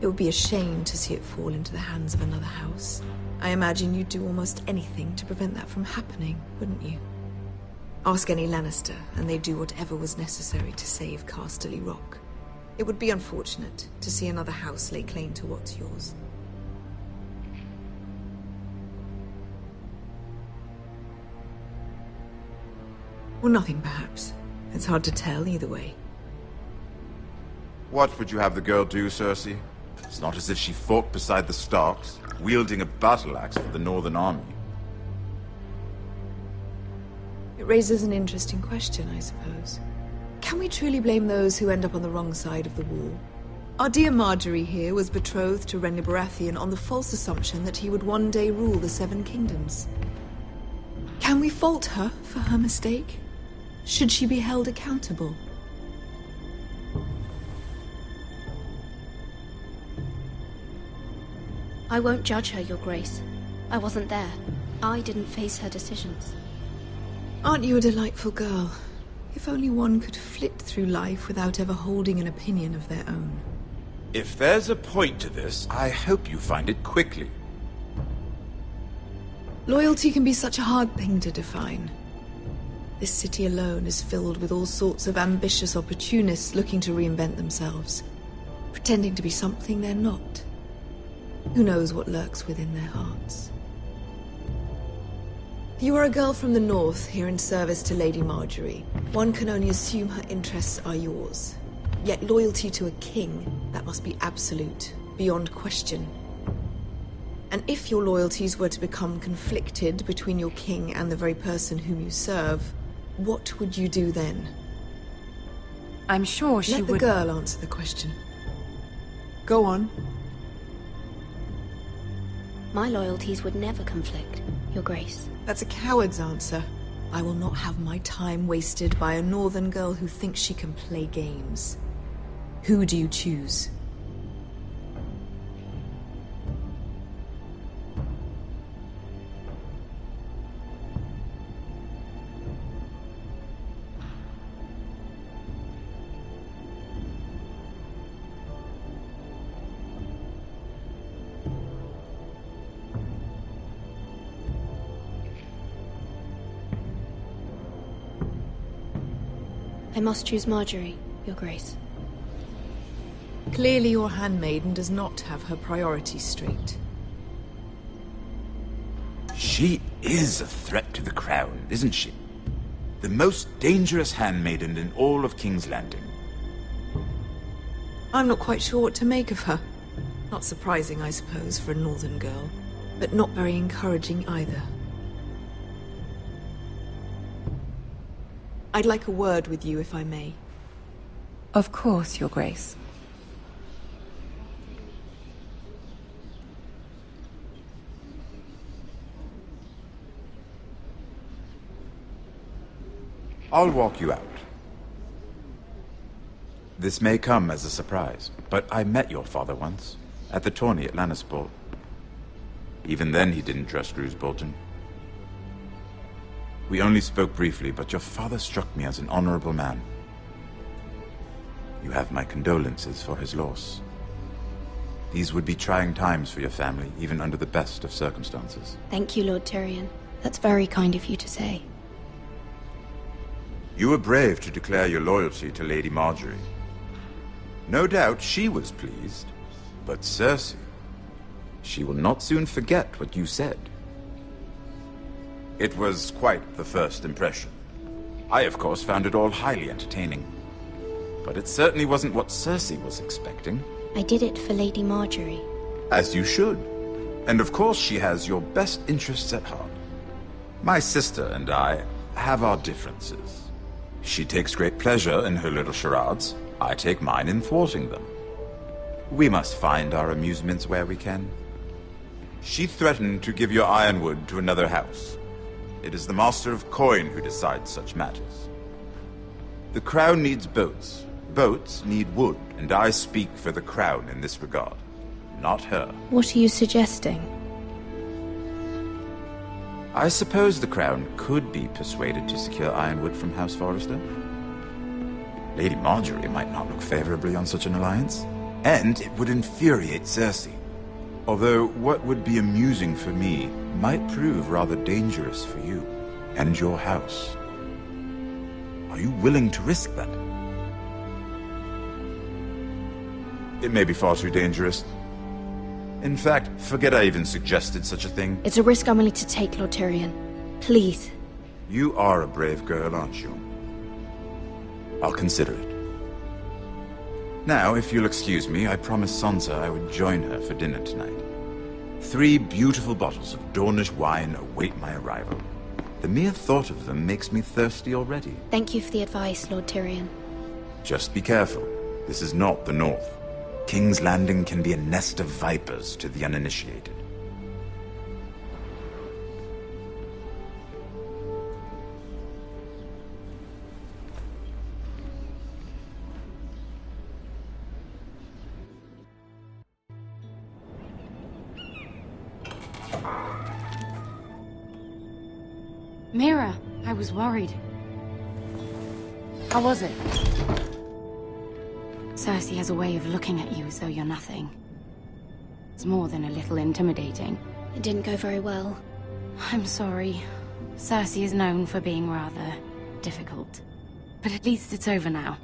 It would be a shame to see it fall into the hands of another house. I imagine you'd do almost anything to prevent that from happening, wouldn't you? Ask any Lannister, and they'd do whatever was necessary to save Casterly Rock. It would be unfortunate to see another house lay claim to what's yours. Or nothing, perhaps. It's hard to tell either way. What would you have the girl do, Cersei? It's not as if she fought beside the Starks, wielding a battle axe for the Northern Army. It raises an interesting question, I suppose. Can we truly blame those who end up on the wrong side of the war? Our dear Marjorie here was betrothed to Renly Baratheon on the false assumption that he would one day rule the Seven Kingdoms. Can we fault her for her mistake? Should she be held accountable? I won't judge her, Your Grace. I wasn't there. I didn't face her decisions. Aren't you a delightful girl? If only one could flit through life without ever holding an opinion of their own. If there's a point to this, I hope you find it quickly. Loyalty can be such a hard thing to define. This city alone is filled with all sorts of ambitious opportunists looking to reinvent themselves, pretending to be something they're not. Who knows what lurks within their hearts? You are a girl from the north, here in service to Lady Marjorie. One can only assume her interests are yours. Yet loyalty to a king, that must be absolute, beyond question. And if your loyalties were to become conflicted between your king and the very person whom you serve, what would you do then? I'm sure she would... Let the girl answer the question. Go on. My loyalties would never conflict, Your Grace. That's a coward's answer. I will not have my time wasted by a northern girl who thinks she can play games. Who do you choose? I must choose Marjorie, Your Grace. Clearly your handmaiden does not have her priorities straight. She is a threat to the crown, isn't she? The most dangerous handmaiden in all of King's Landing. I'm not quite sure what to make of her. Not surprising, I suppose, for a northern girl, but not very encouraging either. I'd like a word with you, if I may. Of course, Your Grace. I'll walk you out. This may come as a surprise, but I met your father once, at the tourney at Lannisport. Even then he didn't trust Roose Bolton. We only spoke briefly, but your father struck me as an honorable man. You have my condolences for his loss. These would be trying times for your family, even under the best of circumstances. Thank you, Lord Tyrion. That's very kind of you to say. You were brave to declare your loyalty to Lady Marjorie. No doubt she was pleased, but Cersei, she will not soon forget what you said. It was quite the first impression. I, of course, found it all highly entertaining. But it certainly wasn't what Cersei was expecting. I did it for Lady Marjorie. As you should. And of course she has your best interests at heart. My sister and I have our differences. She takes great pleasure in her little charades. I take mine in thwarting them. We must find our amusements where we can. She threatened to give your ironwood to another house. It is the Master of Coin who decides such matters. The Crown needs boats. Boats need wood, and I speak for the Crown in this regard, not her. What are you suggesting? I suppose the Crown could be persuaded to secure ironwood from House Forrester. Lady Marjorie might not look favorably on such an alliance, and it would infuriate Cersei. Although what would be amusing for me might prove rather dangerous for you and your house. Are you willing to risk that? It may be far too dangerous. In fact, forget I even suggested such a thing. It's a risk I'm willing to take, Lord Tyrion. Please. You are a brave girl, aren't you? I'll consider it. Now, if you'll excuse me, I promised Sansa I would join her for dinner tonight. 3 beautiful bottles of Dornish wine await my arrival. The mere thought of them makes me thirsty already. Thank you for the advice, Lord Tyrion. Just be careful. This is not the North. King's Landing can be a nest of vipers to the uninitiated. Mira, I was worried. How was it? Cersei has a way of looking at you as though you're nothing. It's more than a little intimidating. It didn't go very well. I'm sorry. Cersei is known for being rather difficult. But at least it's over now.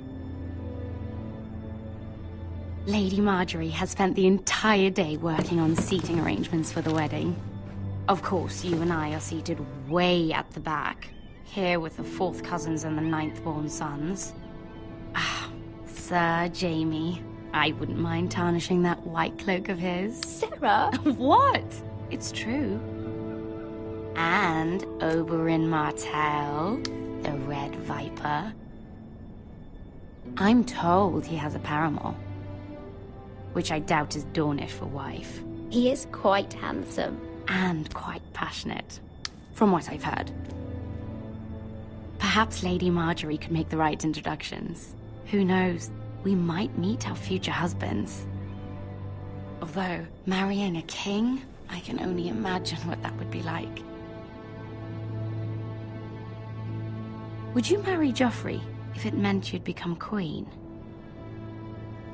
Lady Marjorie has spent the entire day working on seating arrangements for the wedding. Of course, you and I are seated way at the back, here with the 4th cousins and the 9th-born sons. Ah, Sir Jaime. I wouldn't mind tarnishing that white cloak of his. Sarah! What? It's true. And Oberyn Martell, the Red Viper. I'm told he has a paramour, which I doubt is Dornish for wife. He is quite handsome. And quite passionate, from what I've heard. Perhaps Lady Marjorie could make the right introductions. Who knows? We might meet our future husbands. Although, marrying a king, I can only imagine what that would be like. Would you marry Joffrey if it meant you'd become queen?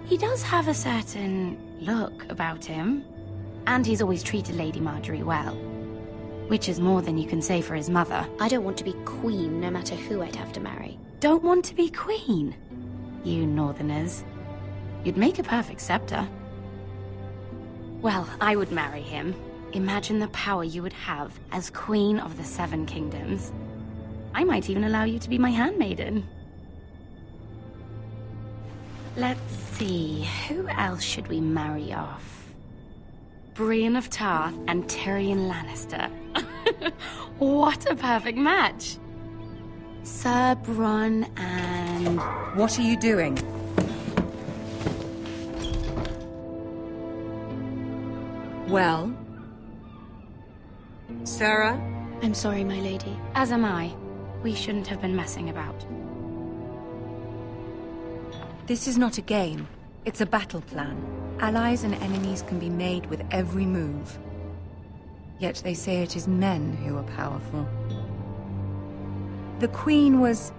He does have a certain look about him. And he's always treated Lady Marjorie well. Which is more than you can say for his mother. I don't want to be queen, no matter who I'd have to marry. Don't want to be queen? You northerners. You'd make a perfect scepter. Well, I would marry him. Imagine the power you would have as Queen of the 7 Kingdoms. I might even allow you to be my handmaiden. Let's see, who else should we marry off? Brienne of Tarth and Tyrion Lannister. What a perfect match! Sir Bronn and... What are you doing? Well? Sarah? I'm sorry, my lady. As am I. We shouldn't have been messing about. This is not a game. It's a battle plan. Allies and enemies can be made with every move. Yet they say it is men who are powerful. The Queen was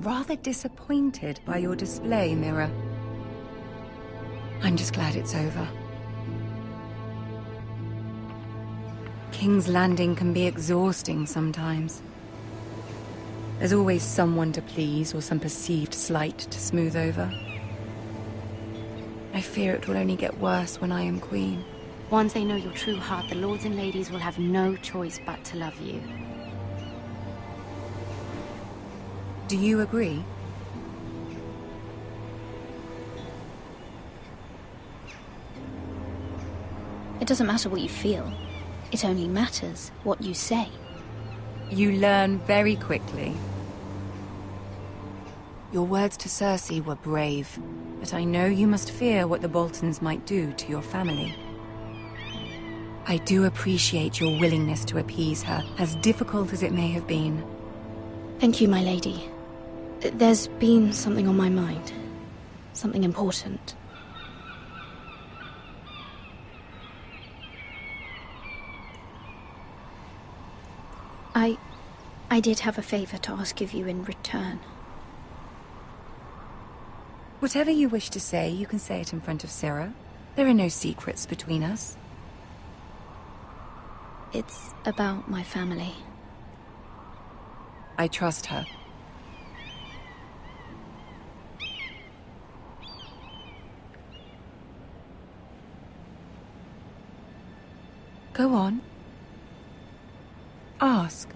rather disappointed by your display, Mira. I'm just glad it's over. King's Landing can be exhausting sometimes. There's always someone to please or some perceived slight to smooth over. I fear it will only get worse when I am queen. Once they know your true heart, the lords and ladies will have no choice but to love you. Do you agree? It doesn't matter what you feel. It only matters what you say. You learn very quickly. Your words to Cersei were brave, but I know you must fear what the Boltons might do to your family. I do appreciate your willingness to appease her, as difficult as it may have been. Thank you, my lady. There's been something on my mind. Something important. I did have a favor to ask of you in return. Whatever you wish to say, you can say it in front of Sarah. There are no secrets between us. It's about my family. I trust her. Go on. Ask.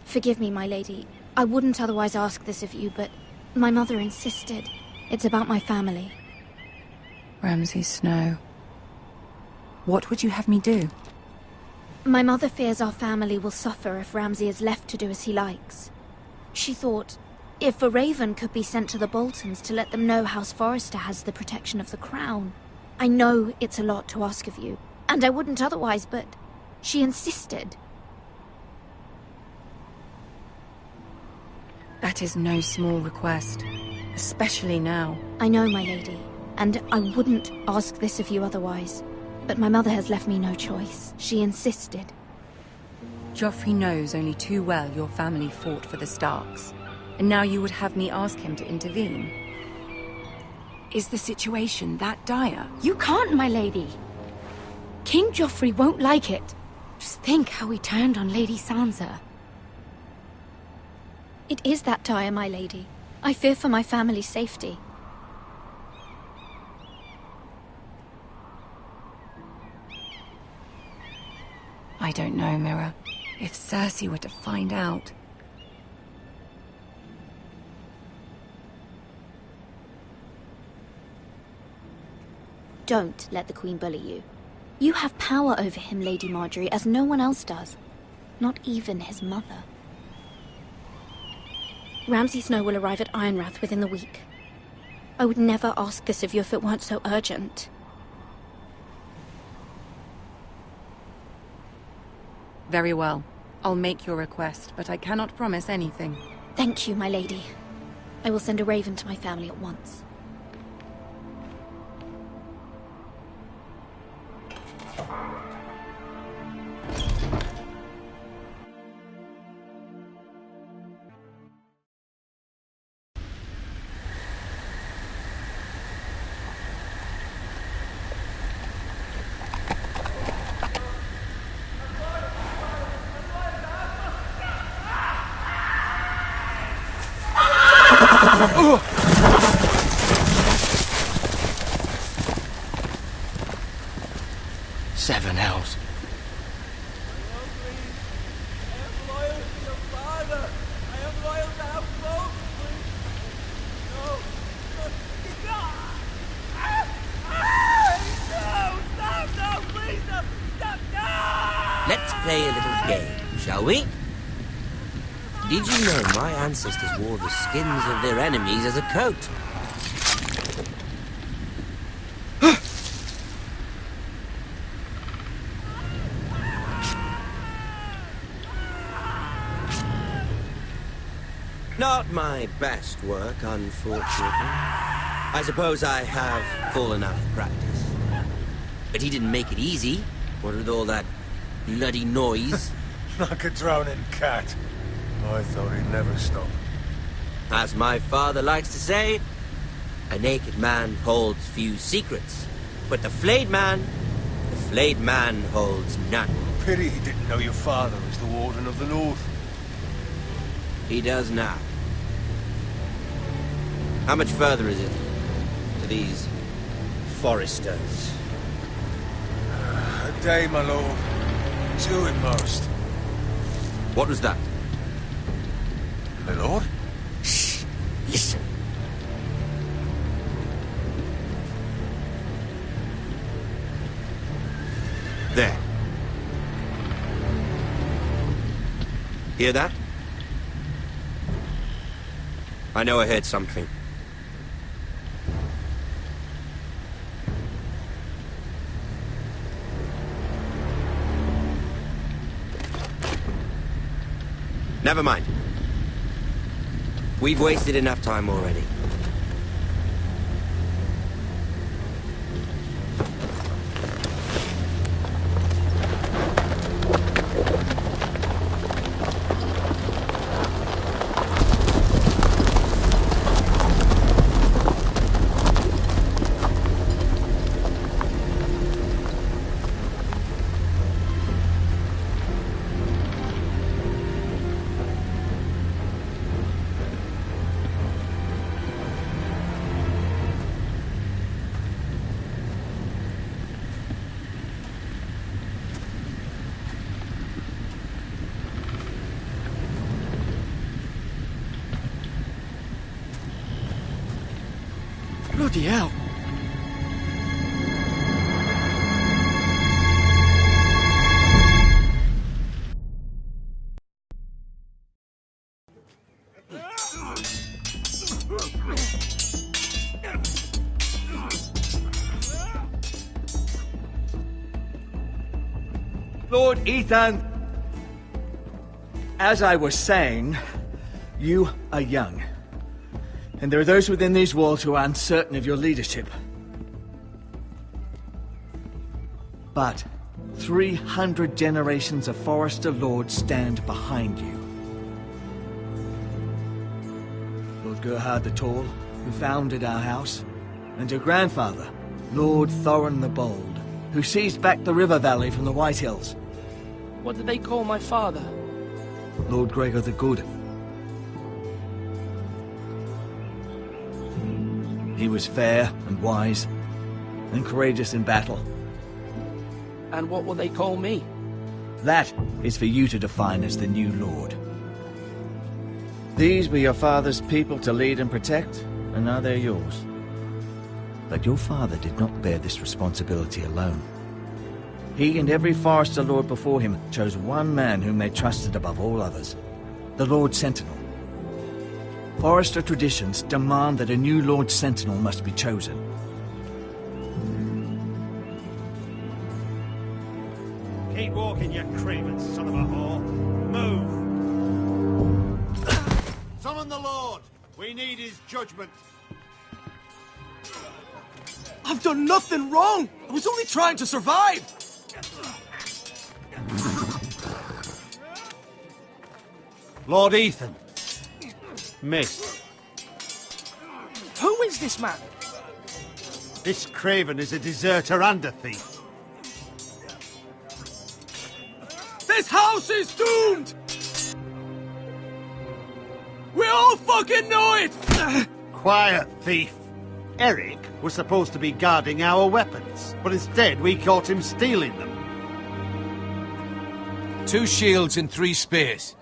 Forgive me, my lady. I wouldn't otherwise ask this of you, but my mother insisted. It's about my family. Ramsay Snow. What would you have me do? My mother fears our family will suffer if Ramsay is left to do as he likes. She thought, if a raven could be sent to the Boltons to let them know House Forrester has the protection of the crown. I know it's a lot to ask of you, and I wouldn't otherwise, but she insisted. That is no small request, especially now. I know, my lady, and I wouldn't ask this of you otherwise. But my mother has left me no choice. She insisted. Joffrey knows only too well your family fought for the Starks, and now you would have me ask him to intervene. Is the situation that dire? You can't, my lady. King Joffrey won't like it. Just think how he turned on Lady Sansa. It is that dire, my lady. I fear for my family's safety. I don't know, Mira. If Cersei were to find out... Don't let the Queen bully you. You have power over him, Lady Marjorie, as no one else does. Not even his mother. Ramsay Snow will arrive at Ironrath within the week. I would never ask this of you if it weren't so urgent. Very well. I'll make your request, but I cannot promise anything. Thank you, my lady. I will send a raven to my family at once. Seven hells. Let's play a little game, shall we? Did you know my ancestors wore the skins of their enemies as a coat? Not my best work, unfortunately. I suppose I have fallen out of practice. But he didn't make it easy, what with all that bloody noise. Like a drowning cat. I thought he'd never stop. As my father likes to say, a naked man holds few secrets. But the flayed man holds none. Pity he didn't know your father was the Warden of the North. He does now. How much further is it to these Forresters? A day, my lord. Two at most. What was that? My lord? Shh! Listen. There. Hear that? I know I heard something. Never mind. We've wasted enough time already. Bloody hell. Lord Ethan! As I was saying, you are young. And there are those within these walls who are uncertain of your leadership. But 300 generations of Forester Lords stand behind you. Lord Gerhard the Tall, who founded our house, and your grandfather, Lord Thorin the Bold, who seized back the river valley from the White Hills. What did they call my father? Lord Gregor the Good. He was fair and wise, and courageous in battle. And what will they call me? That is for you to define as the new Lord. These were your father's people to lead and protect, and now they're yours. But your father did not bear this responsibility alone. He and every Forester Lord before him chose one man whom they trusted above all others, the Lord Sentinel. Forester traditions demand that a new Lord Sentinel must be chosen. Keep walking, you craven son of a whore. Move! Summon the Lord! We need his judgment. I've done nothing wrong! I was only trying to survive! Lord Ethan. Miss. Who is this man? This craven is a deserter and a thief. This house is doomed! We all fucking know it! Quiet, thief. Eric was supposed to be guarding our weapons, but instead we caught him stealing them. 2 shields and 3 spears.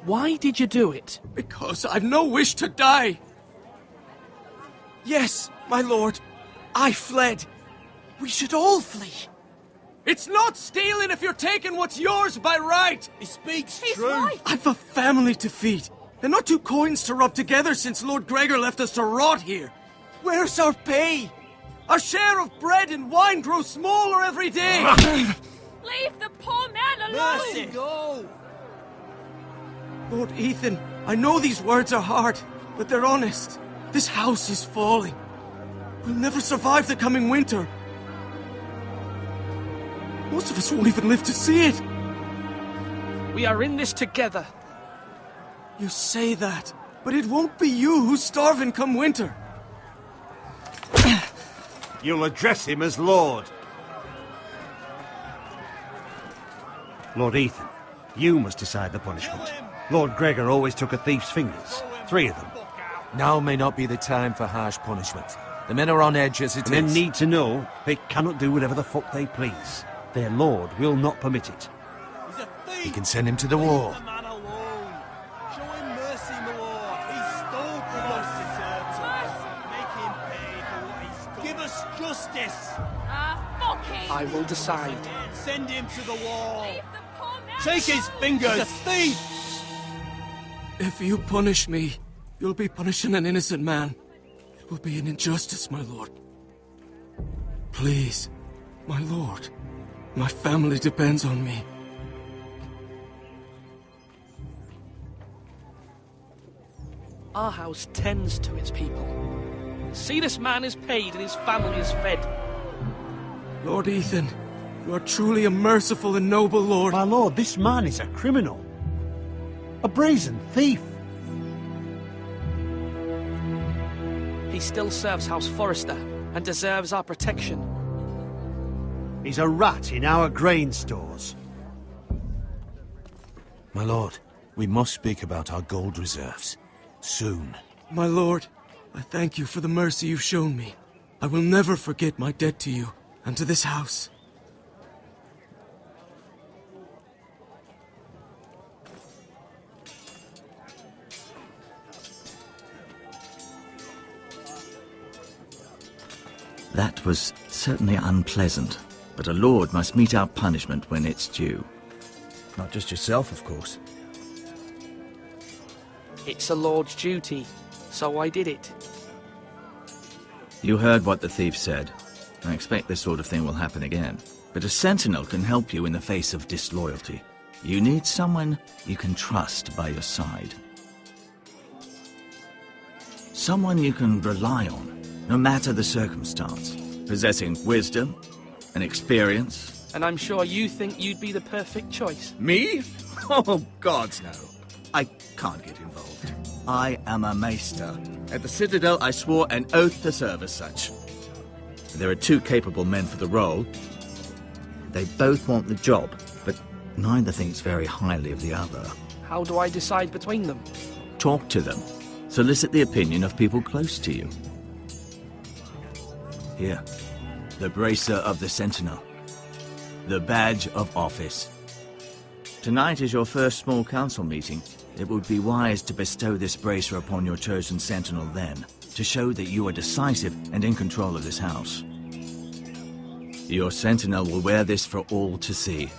Why did you do it? Because I've no wish to die. Yes, my lord. I fled. We should all flee. It's not stealing if you're taking what's yours by right. He speaks He's true. right. I've a family to feed, and not 2 coins to rub together since Lord Gregor left us to rot here. Where's our pay? Our share of bread and wine grows smaller every day. Leave the poor man alone! Mercy, go! Lord Ethan, I know these words are hard, but they're honest. This house is falling. We'll never survive the coming winter. Most of us won't even live to see it. We are in this together. You say that, but it won't be you who's starving come winter. You'll address him as Lord. Lord Ethan, you must decide the punishment. Lord Gregor always took a thief's fingers. 3 of them. Now may not be the time for harsh punishment. The men are on edge as it is. Men need to know they cannot do whatever the fuck they please. Their lord will not permit it. He's a thief! We can send him to the war. Leave the man alone. Show him mercy, my lord. He stole from us. Make him pay for what he stole. Give us justice. Fuck him! I will decide. Send him to the wall. Leave the poor man Take his alone! fingers. He's a thief! If you punish me, you'll be punishing an innocent man. It will be an injustice, my lord. Please, my lord. My family depends on me. Our house tends to its people. See, this man is paid and his family is fed. Lord Ethan, you are truly a merciful and noble lord. My lord, this man is a criminal. A brazen thief. He still serves House Forester and deserves our protection. He's a rat in our grain stores. My lord, we must speak about our gold reserves. Soon. My lord, I thank you for the mercy you've shown me. I will never forget my debt to you and to this house. That was certainly unpleasant, but a lord must mete out punishment when it's due. Not just yourself, of course. It's a lord's duty, so I did it. You heard what the thief said. I expect this sort of thing will happen again. But a sentinel can help you in the face of disloyalty. You need someone you can trust by your side. Someone you can rely on, no matter the circumstance. Possessing wisdom and experience. And I'm sure you think you'd be the perfect choice. Me? Oh, gods, no. I can't get involved. I am a maester. At the Citadel, I swore an oath to serve as such. There are two capable men for the role. They both want the job, but neither thinks very highly of the other. How do I decide between them? Talk to them. Solicit the opinion of people close to you. Here, the bracer of the Sentinel. The badge of office. Tonight is your first small council meeting. It would be wise to bestow this bracer upon your chosen sentinel then, to show that you are decisive and in control of this house. Your sentinel will wear this for all to see.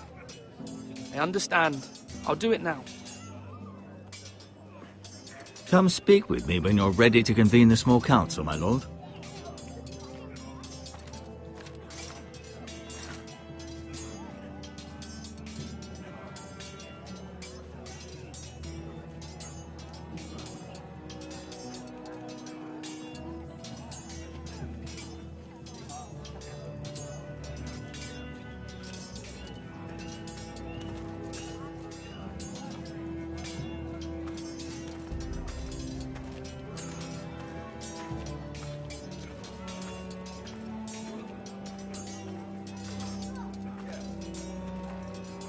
I understand. I'll do it now. Come speak with me when you're ready to convene the small council, my lord.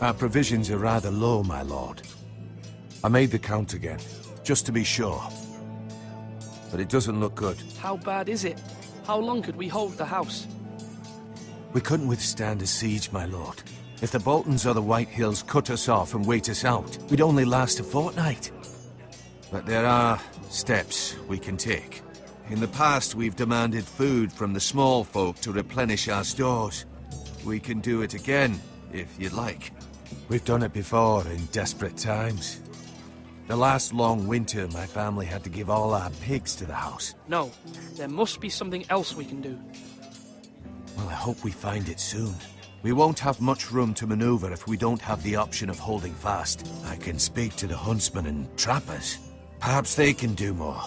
Our provisions are rather low, my lord. I made the count again, just to be sure. But it doesn't look good. How bad is it? How long could we hold the house? We couldn't withstand a siege, my lord. If the Boltons or the White Hills cut us off and wait us out, we'd only last a fortnight. But there are steps we can take. In the past, we've demanded food from the small folk to replenish our stores. We can do it again, if you'd like. We've done it before in desperate times. The last long winter, my family had to give all our pigs to the house. No, there must be something else we can do. Well, I hope we find it soon. We won't have much room to maneuver if we don't have the option of holding fast. I can speak to the huntsmen and trappers. Perhaps they can do more.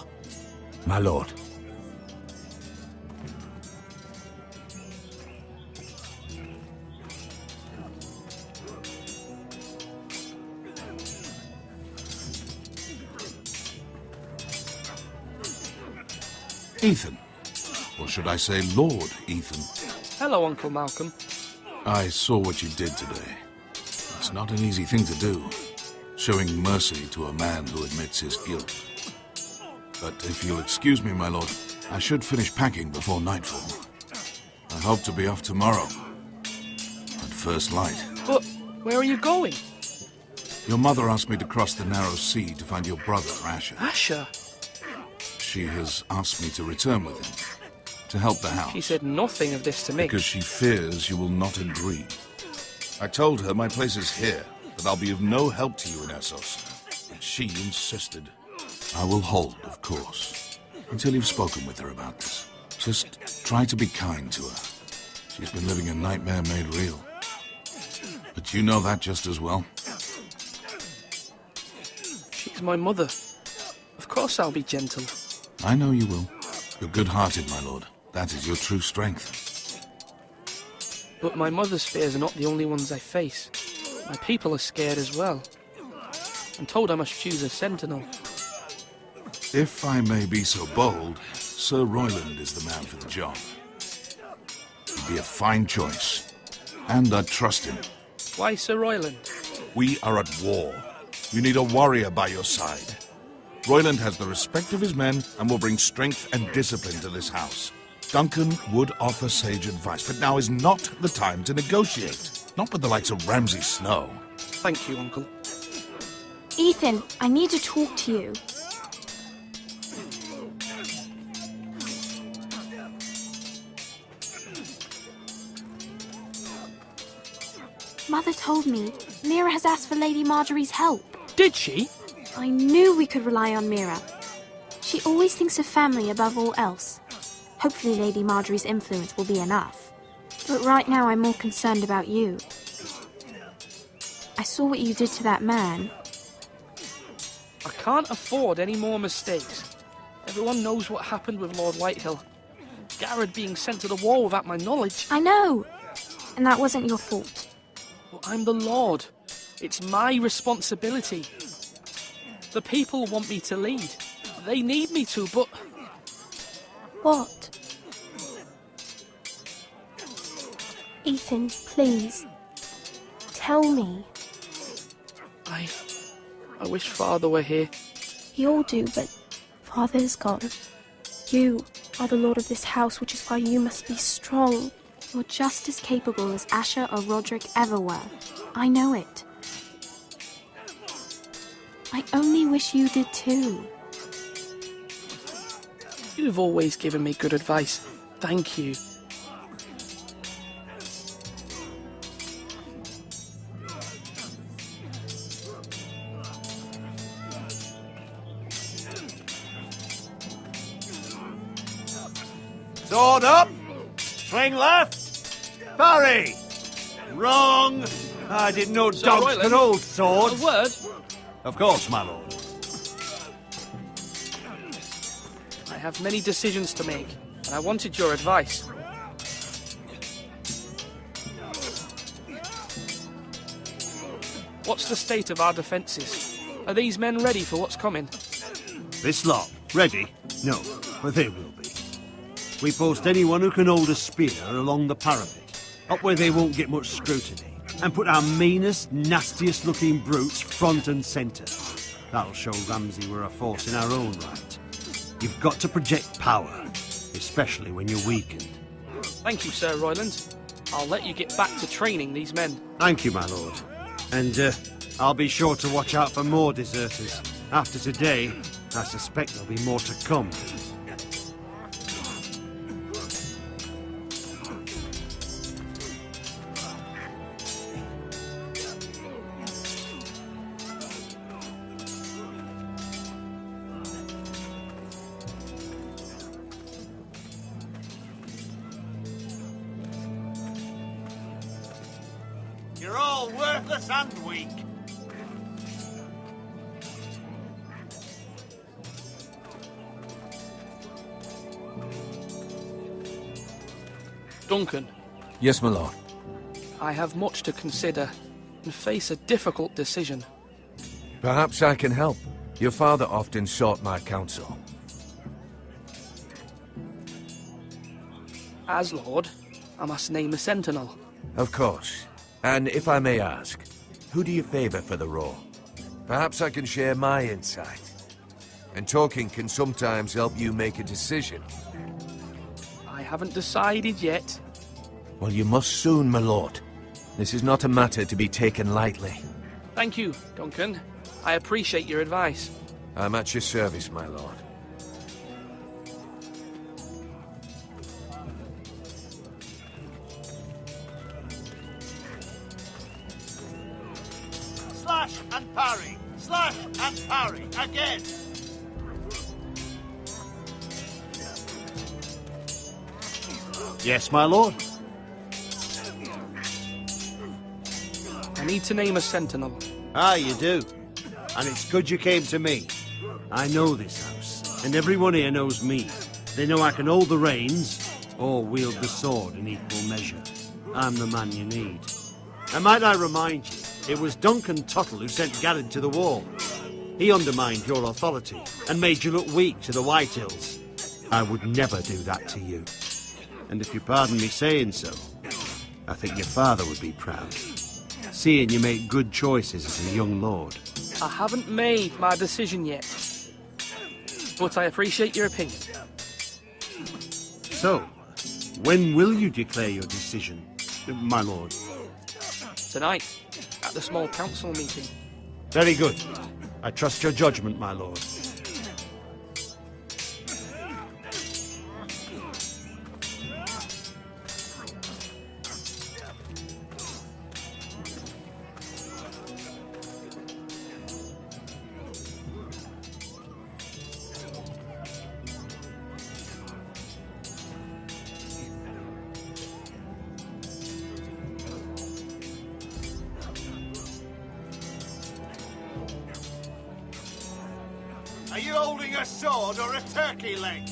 My lord. Ethan. Or should I say Lord Ethan? Hello, Uncle Malcolm. I saw what you did today. It's not an easy thing to do, showing mercy to a man who admits his guilt. But if you'll excuse me, my lord, I should finish packing before nightfall. I hope to be off tomorrow, at first light. But where are you going? Your mother asked me to cross the narrow sea to find your brother, Asher. Asher? She has asked me to return with him, to help the house. She said nothing of this to me. Because she fears you will not agree. I told her my place is here, that I'll be of no help to you in Essos. But she insisted. I will hold, of course, until you've spoken with her about this. Just try to be kind to her. She's been living a nightmare made real. But you know that just as well. She's my mother. Of course I'll be gentle. I know you will. You're good-hearted, my lord. That is your true strength. But my mother's fears are not the only ones I face. My people are scared as well. I'm told I must choose a sentinel. If I may be so bold, Sir Royland is the man for the job. He'd be a fine choice. And I trust him. Why Sir Royland? We are at war. You need a warrior by your side. Royland has the respect of his men and will bring strength and discipline to this house. Duncan would offer sage advice, but now is not the time to negotiate. Not with the likes of Ramsay Snow. Thank you, Uncle. Ethan, I need to talk to you. Mother told me Mira has asked for Lady Marjorie's help. Did she? I knew we could rely on Mira. She always thinks of family above all else. Hopefully Lady Marjorie's influence will be enough. But right now I'm more concerned about you. I saw what you did to that man. I can't afford any more mistakes. Everyone knows what happened with Lord Whitehill. Garrett being sent to the war without my knowledge. I know. And that wasn't your fault. But I'm the Lord. It's my responsibility. The people want me to lead. They need me to, but... What? Ethan, please. Tell me. I wish Father were here. We all do, but Father's gone. You are the lord of this house, which is why you must be strong. You're just as capable as Asher or Roderick ever were. I know it. I only wish you did too. You've always given me good advice. Thank you. Sword up! Swing left! Parry! Wrong! I didn't know Sir dogs Royland, could hold swords. A word? Of course, my lord. I have many decisions to make, and I wanted your advice. What's the state of our defences? Are these men ready for what's coming? This lot, ready? No, but they will be. We post anyone who can hold a spear along the parapet, up where they won't get much scrutiny, and put our meanest, nastiest looking brutes front and centre. That'll show Ramsay we're a force in our own right. You've got to project power, especially when you're weakened. Thank you, Sir Royland. I'll let you get back to training these men. Thank you, my lord. And I'll be sure to watch out for more deserters. After today, I suspect there'll be more to come. You're all worthless and weak. Duncan. Yes, my lord. I have much to consider and face a difficult decision. Perhaps I can help. Your father often sought my counsel. As Lord, I must name a sentinel. Of course. And if I may ask, who do you favor for the role? Perhaps I can share my insight. And talking can sometimes help you make a decision. I haven't decided yet. Well, you must soon, my lord. This is not a matter to be taken lightly. Thank you, Duncan. I appreciate your advice. I'm at your service, my lord. Slash and parry! Slash and parry! Again! Yes, my lord? I need to name a sentinel. Ah, you do. And it's good you came to me. I know this house, and everyone here knows me. They know I can hold the reins, or wield the sword in equal measure. I'm the man you need. And might I remind you, it was Duncan Tuttle who sent Garrett to the war. He undermined your authority, and made you look weak to the Whitehills. I would never do that to you. And if you pardon me saying so, I think your father would be proud. Seeing you make good choices as a young lord. I haven't made my decision yet. But I appreciate your opinion. So, when will you declare your decision, my lord? Tonight, at the small council meeting. Very good. I trust your judgment, my lord. Are you holding a sword or a turkey leg?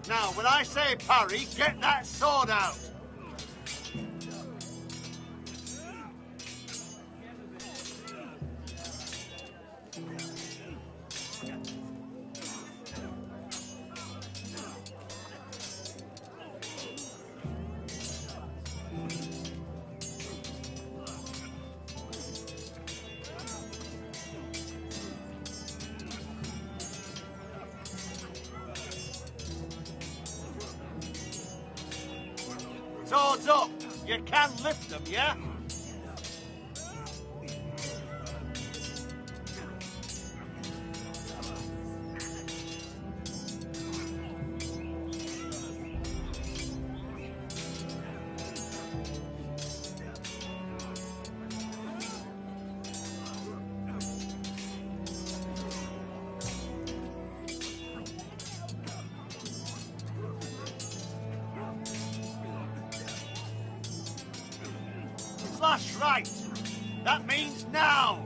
Now, when I say parry, get that sword out! Swords up! You can lift them, yeah? Flash right! That means now!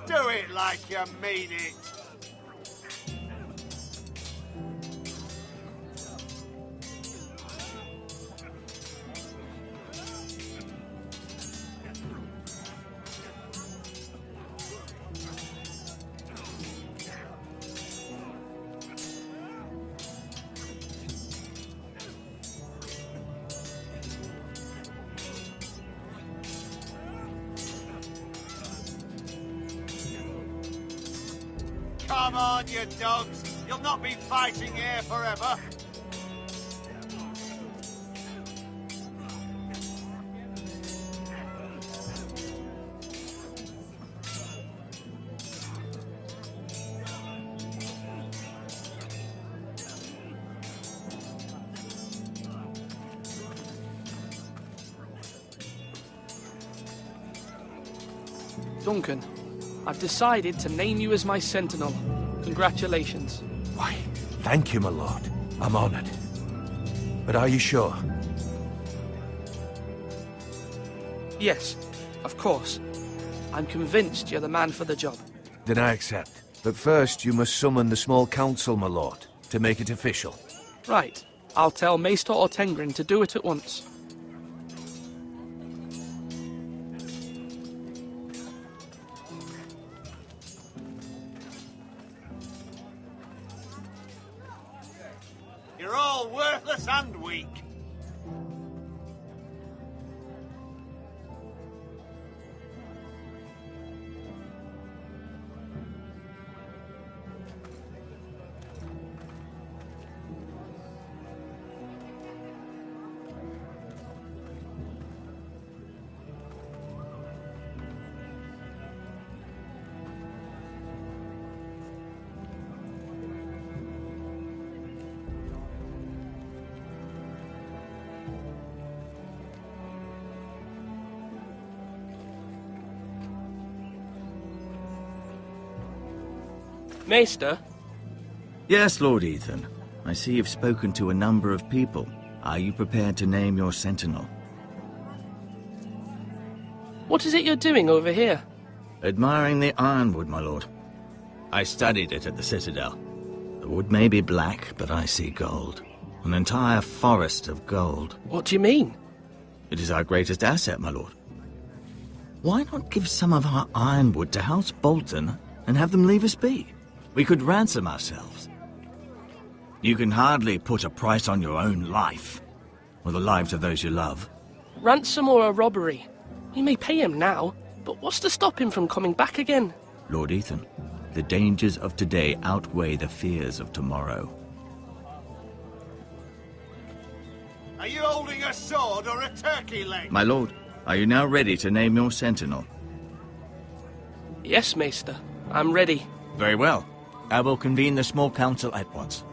Do it like you mean it! Come on, you dogs! You'll not be fighting here forever! Duncan, I've decided to name you as my sentinel. Congratulations. Why, thank you, my lord. I'm honored. But are you sure? Yes, of course. I'm convinced you're the man for the job. Then I accept. But first, you must summon the small council, my lord, to make it official. Right. I'll tell Maester Ortengrin to do it at once. You're all worthless and weak. Maester? Yes, Lord Ethan. I see you've spoken to a number of people. Are you prepared to name your sentinel? What is it you're doing over here? Admiring the ironwood, my lord. I studied it at the Citadel. The wood may be black, but I see gold. An entire forest of gold. What do you mean? It is our greatest asset, my lord. Why not give some of our ironwood to House Bolton and have them leave us be? We could ransom ourselves. You can hardly put a price on your own life, or the lives of those you love. Ransom or a robbery? We may pay him now, but what's to stop him from coming back again? Lord Ethan, the dangers of today outweigh the fears of tomorrow. Are you holding a sword or a turkey leg? My lord, are you now ready to name your sentinel? Yes, Maester. I'm ready. Very well. I will convene the small council at once.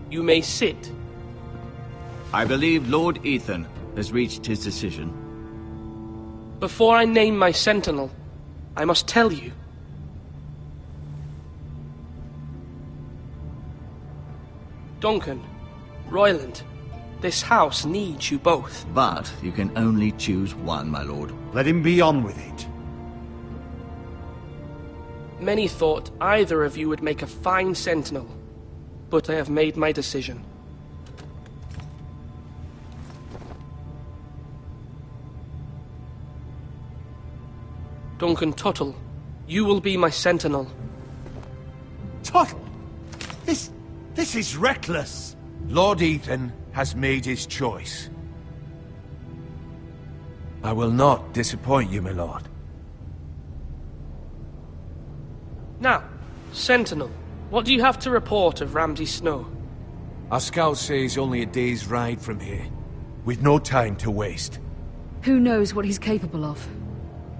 You may sit. I believe Lord Ethan has reached his decision. Before I name my sentinel, I must tell you. Duncan, Royland, this house needs you both. But you can only choose one, my lord. Let him be on with it. Many thought either of you would make a fine sentinel, but I have made my decision. Duncan Tuttle, you will be my sentinel. Tuttle? This is reckless. Lord Ethan has made his choice. I will not disappoint you, my lord. Now, sentinel, what do you have to report of Ramsay Snow? Our scouts say he's only a day's ride from here, with no time to waste. Who knows what he's capable of?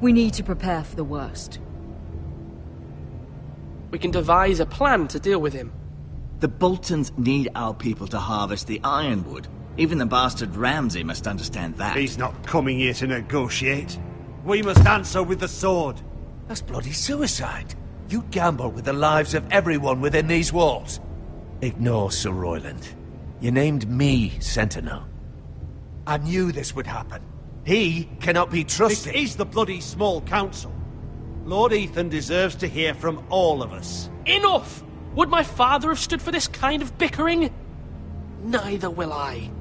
We need to prepare for the worst. We can devise a plan to deal with him. The Boltons need our people to harvest the ironwood. Even the bastard Ramsay must understand that. He's not coming here to negotiate. We must answer with the sword. That's bloody suicide. You gamble with the lives of everyone within these walls. Ignore Sir Royland. You named me Sentinel. I knew this would happen. He cannot be trusted. This is the bloody small council. Lord Ethan deserves to hear from all of us. Enough! Would my father have stood for this kind of bickering? Neither will I.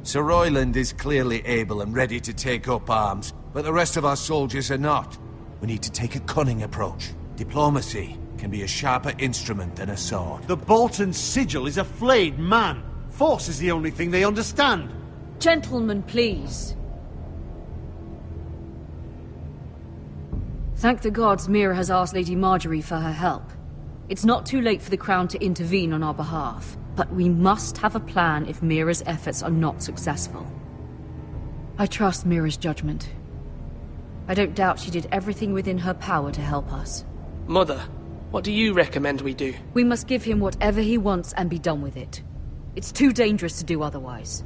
Sir Royland is clearly able and ready to take up arms, but the rest of our soldiers are not. We need to take a cunning approach. Diplomacy can be a sharper instrument than a sword. The Bolton sigil is a flayed man. Force is the only thing they understand. Gentlemen, please. Thank the gods Mira has asked Lady Marjorie for her help. It's not too late for the Crown to intervene on our behalf, but we must have a plan if Mira's efforts are not successful. I trust Mira's judgment. I don't doubt she did everything within her power to help us. Mother, what do you recommend we do? We must give him whatever he wants and be done with it. It's too dangerous to do otherwise.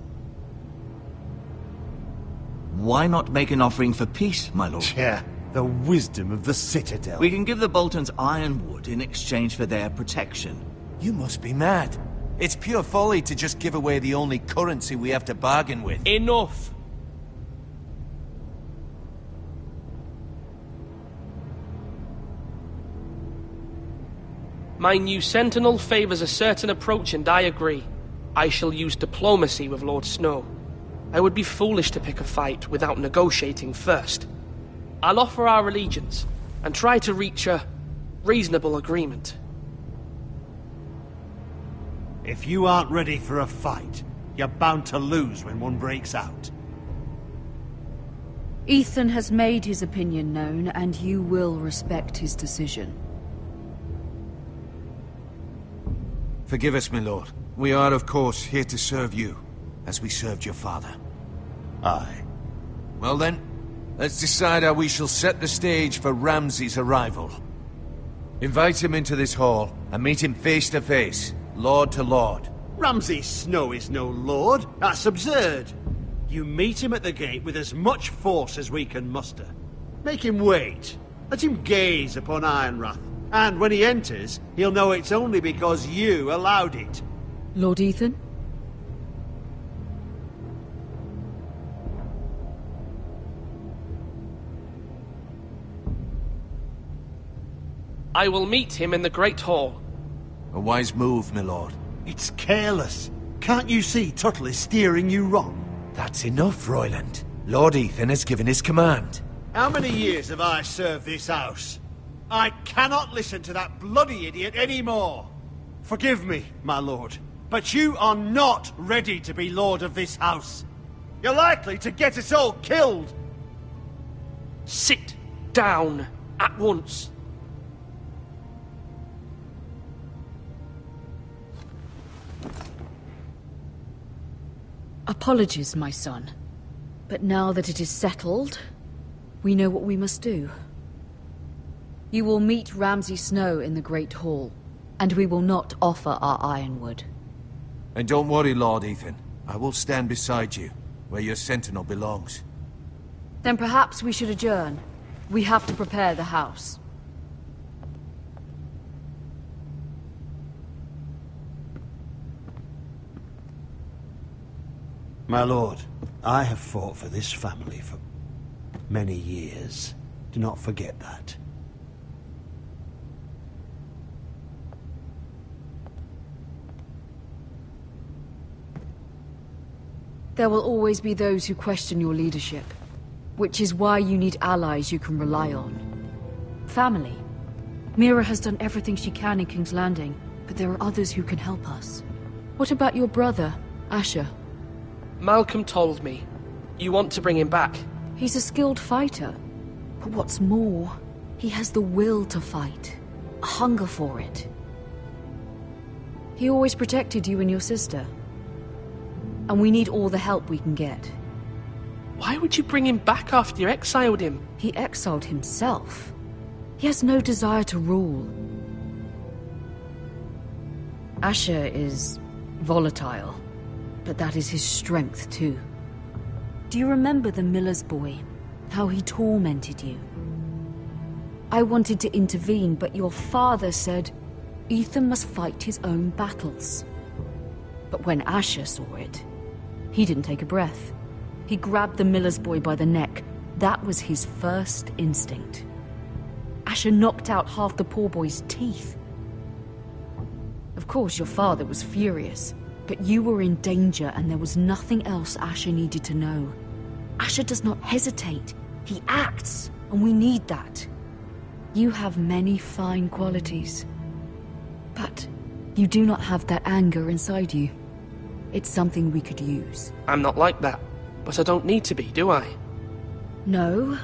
Why not make an offering for peace, my lord? Yeah, the wisdom of the Citadel. We can give the Boltons ironwood in exchange for their protection. You must be mad. It's pure folly to just give away the only currency we have to bargain with. Enough! My new sentinel favors a certain approach, and I agree. I shall use diplomacy with Lord Snow. I would be foolish to pick a fight without negotiating first. I'll offer our allegiance, and try to reach a reasonable agreement. If you aren't ready for a fight, you're bound to lose when one breaks out. Ethan has made his opinion known, and you will respect his decision. Forgive us, my lord. We are, of course, here to serve you, as we served your father. Aye. Well then, let's decide how we shall set the stage for Ramsay's arrival. Invite him into this hall, and meet him face to face, lord to lord. Ramsay Snow is no lord. That's absurd. You meet him at the gate with as much force as we can muster. Make him wait. Let him gaze upon Ironrath. And when he enters, he'll know it's only because you allowed it. Lord Ethan? I will meet him in the Great Hall. A wise move, my lord. It's careless. Can't you see Tuttle is steering you wrong? That's enough, Royland. Lord Ethan has given his command. How many years have I served this house? I cannot listen to that bloody idiot anymore. Forgive me, my lord, but you are not ready to be lord of this house. You're likely to get us all killed. Sit down at once. Apologies, my son. But now that it is settled, we know what we must do. You will meet Ramsay Snow in the Great Hall, and we will not offer our ironwood. And don't worry, Lord Ethan. I will stand beside you, where your sentinel belongs. Then perhaps we should adjourn. We have to prepare the house. My lord, I have fought for this family for many years. Do not forget that. There will always be those who question your leadership, which is why you need allies you can rely on. Family. Mira has done everything she can in King's Landing, but there are others who can help us. What about your brother, Asher? Malcolm told me. You want to bring him back? He's a skilled fighter. But what's more, he has the will to fight. A hunger for it. He always protected you and your sister. And we need all the help we can get. Why would you bring him back after you exiled him? He exiled himself. He has no desire to rule. Asher is volatile. But that is his strength, too. Do you remember the miller's boy? How he tormented you? I wanted to intervene, but your father said Ethan must fight his own battles. But when Asher saw it, he didn't take a breath. He grabbed the miller's boy by the neck. That was his first instinct. Asher knocked out half the poor boy's teeth. Of course, your father was furious. But you were in danger, and there was nothing else Asher needed to know. Asher does not hesitate. He acts, and we need that. You have many fine qualities. But you do not have that anger inside you. It's something we could use. I'm not like that, but I don't need to be, do I? No,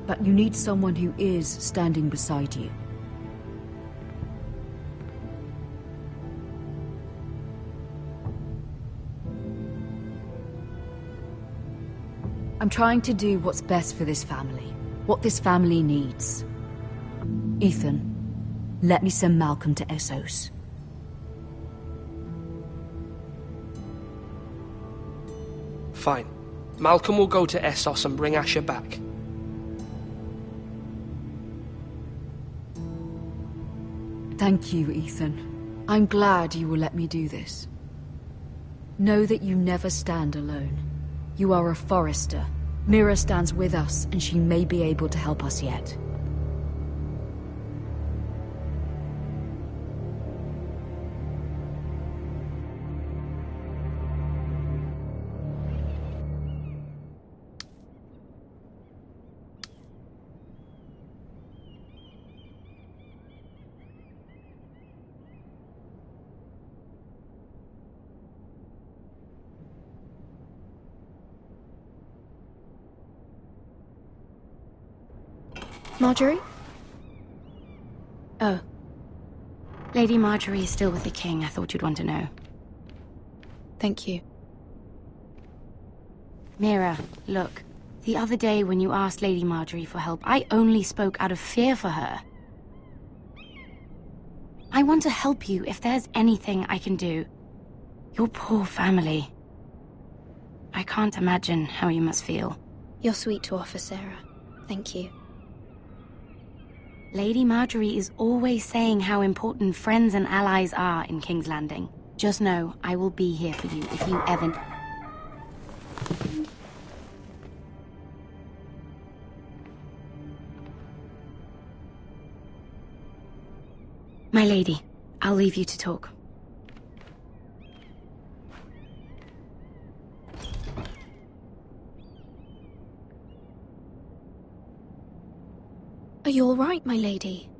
but you need someone who is standing beside you. I'm trying to do what's best for this family. What this family needs. Ethan, let me send Malcolm to Essos. Fine. Malcolm will go to Essos and bring Asher back. Thank you, Ethan. I'm glad you will let me do this. Know that you never stand alone. You are a Forester. Mira stands with us, and she may be able to help us yet. Marjorie? Oh. Lady Marjorie is still with the king. I thought you'd want to know. Thank you. Mira, look. The other day when you asked Lady Marjorie for help, I only spoke out of fear for her. I want to help you if there's anything I can do. Your poor family. I can't imagine how you must feel. You're sweet to offer, Sarah. Thank you. Lady Marjorie is always saying how important friends and allies are in King's Landing. Just know, I will be here for you if you ever... My lady, I'll leave you to talk. Are you all right, my lady?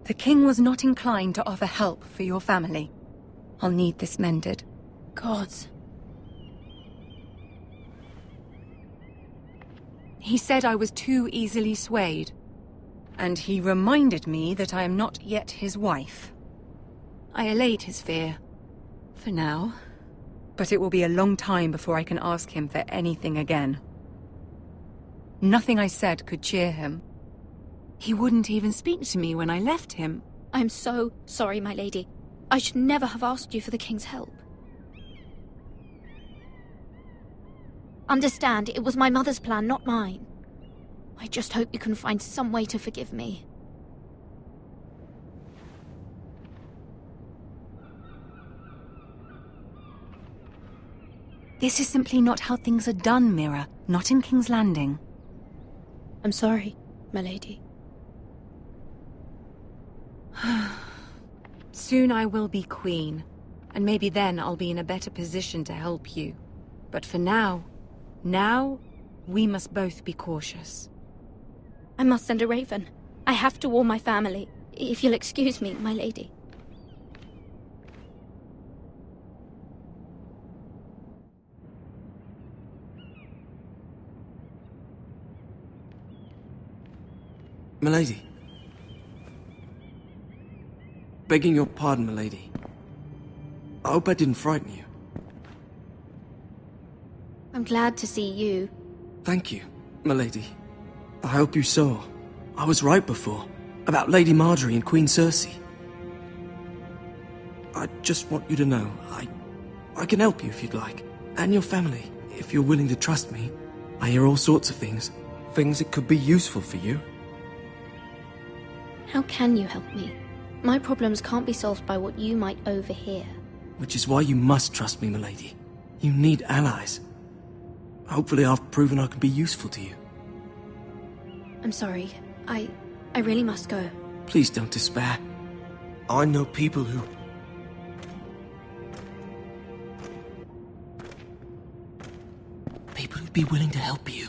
The king was not inclined to offer help for your family. I'll need this mended. Gods. He said I was too easily swayed. And he reminded me that I am not yet his wife. I allayed his fear. For now. But it will be a long time before I can ask him for anything again. Nothing I said could cheer him. He wouldn't even speak to me when I left him. I'm so sorry, my lady. I should never have asked you for the king's help. Understand, it was my mother's plan, not mine. I just hope you can find some way to forgive me. This is simply not how things are done, Mira. Not in King's Landing. I'm sorry, my lady. Soon I will be queen, and maybe then I'll be in a better position to help you. But for now, we must both be cautious. I must send a raven. I have to warn my family. If you'll excuse me, my lady. Milady. Begging your pardon, milady. I hope I didn't frighten you. I'm glad to see you. Thank you, milady. I hope you saw. I was right before. About Lady Marjorie and Queen Cersei. I just want you to know, I can help you if you'd like. And your family, if you're willing to trust me. I hear all sorts of things. Things that could be useful for you. How can you help me? My problems can't be solved by what you might overhear. Which is why you must trust me, milady. You need allies. Hopefully I've proven I can be useful to you. I'm sorry. I really must go. Please don't despair. I know people who... People who'd be willing to help you.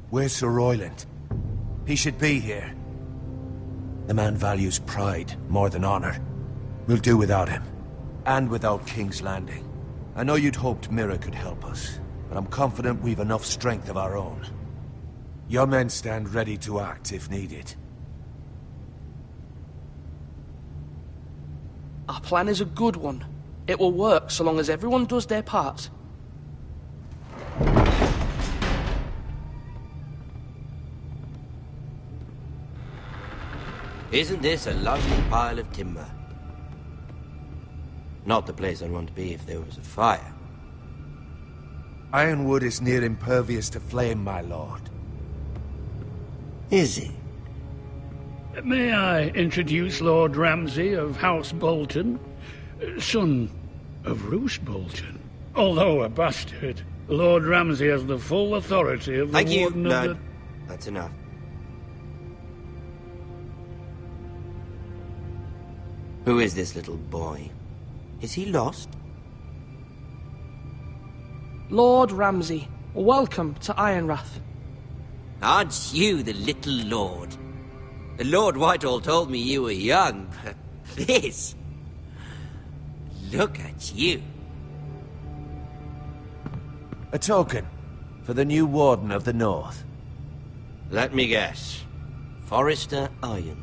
Where's Sir Royland? He should be here. The man values pride more than honor. We'll do without him. And without King's Landing. I know you'd hoped Mira could help us, but I'm confident we've enough strength of our own. Your men stand ready to act if needed. Our plan is a good one. It will work so long as everyone does their part. Isn't this a lovely pile of timber? Not the place I'd want to be if there was a fire. Ironwood is near impervious to flame, my lord. Is it? May I introduce Lord Ramsay of House Bolton, son of Roose Bolton? Although a bastard, Lord Ramsay has the full authority of the Thank you, Warden of the... That's enough. Who is this little boy? Is he lost? Lord Ramsay, welcome to Ironrath. Aren't you the little lord? Lord Whitehall told me you were young, but this... Look at you. A token for the new Warden of the North. Let me guess. Forrester Ironwood.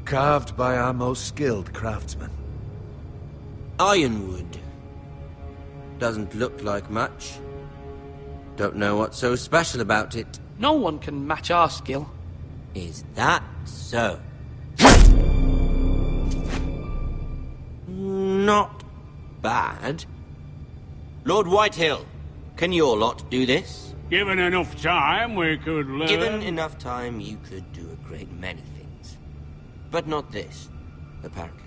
Carved by our most skilled craftsmen. Ironwood. Doesn't look like much. Don't know what's so special about it. No one can match our skill. Is that so? Not bad. Lord Whitehill, can your lot do this? Given enough time, we could learn... Given enough time, you could do a great many things. But not this, apparently.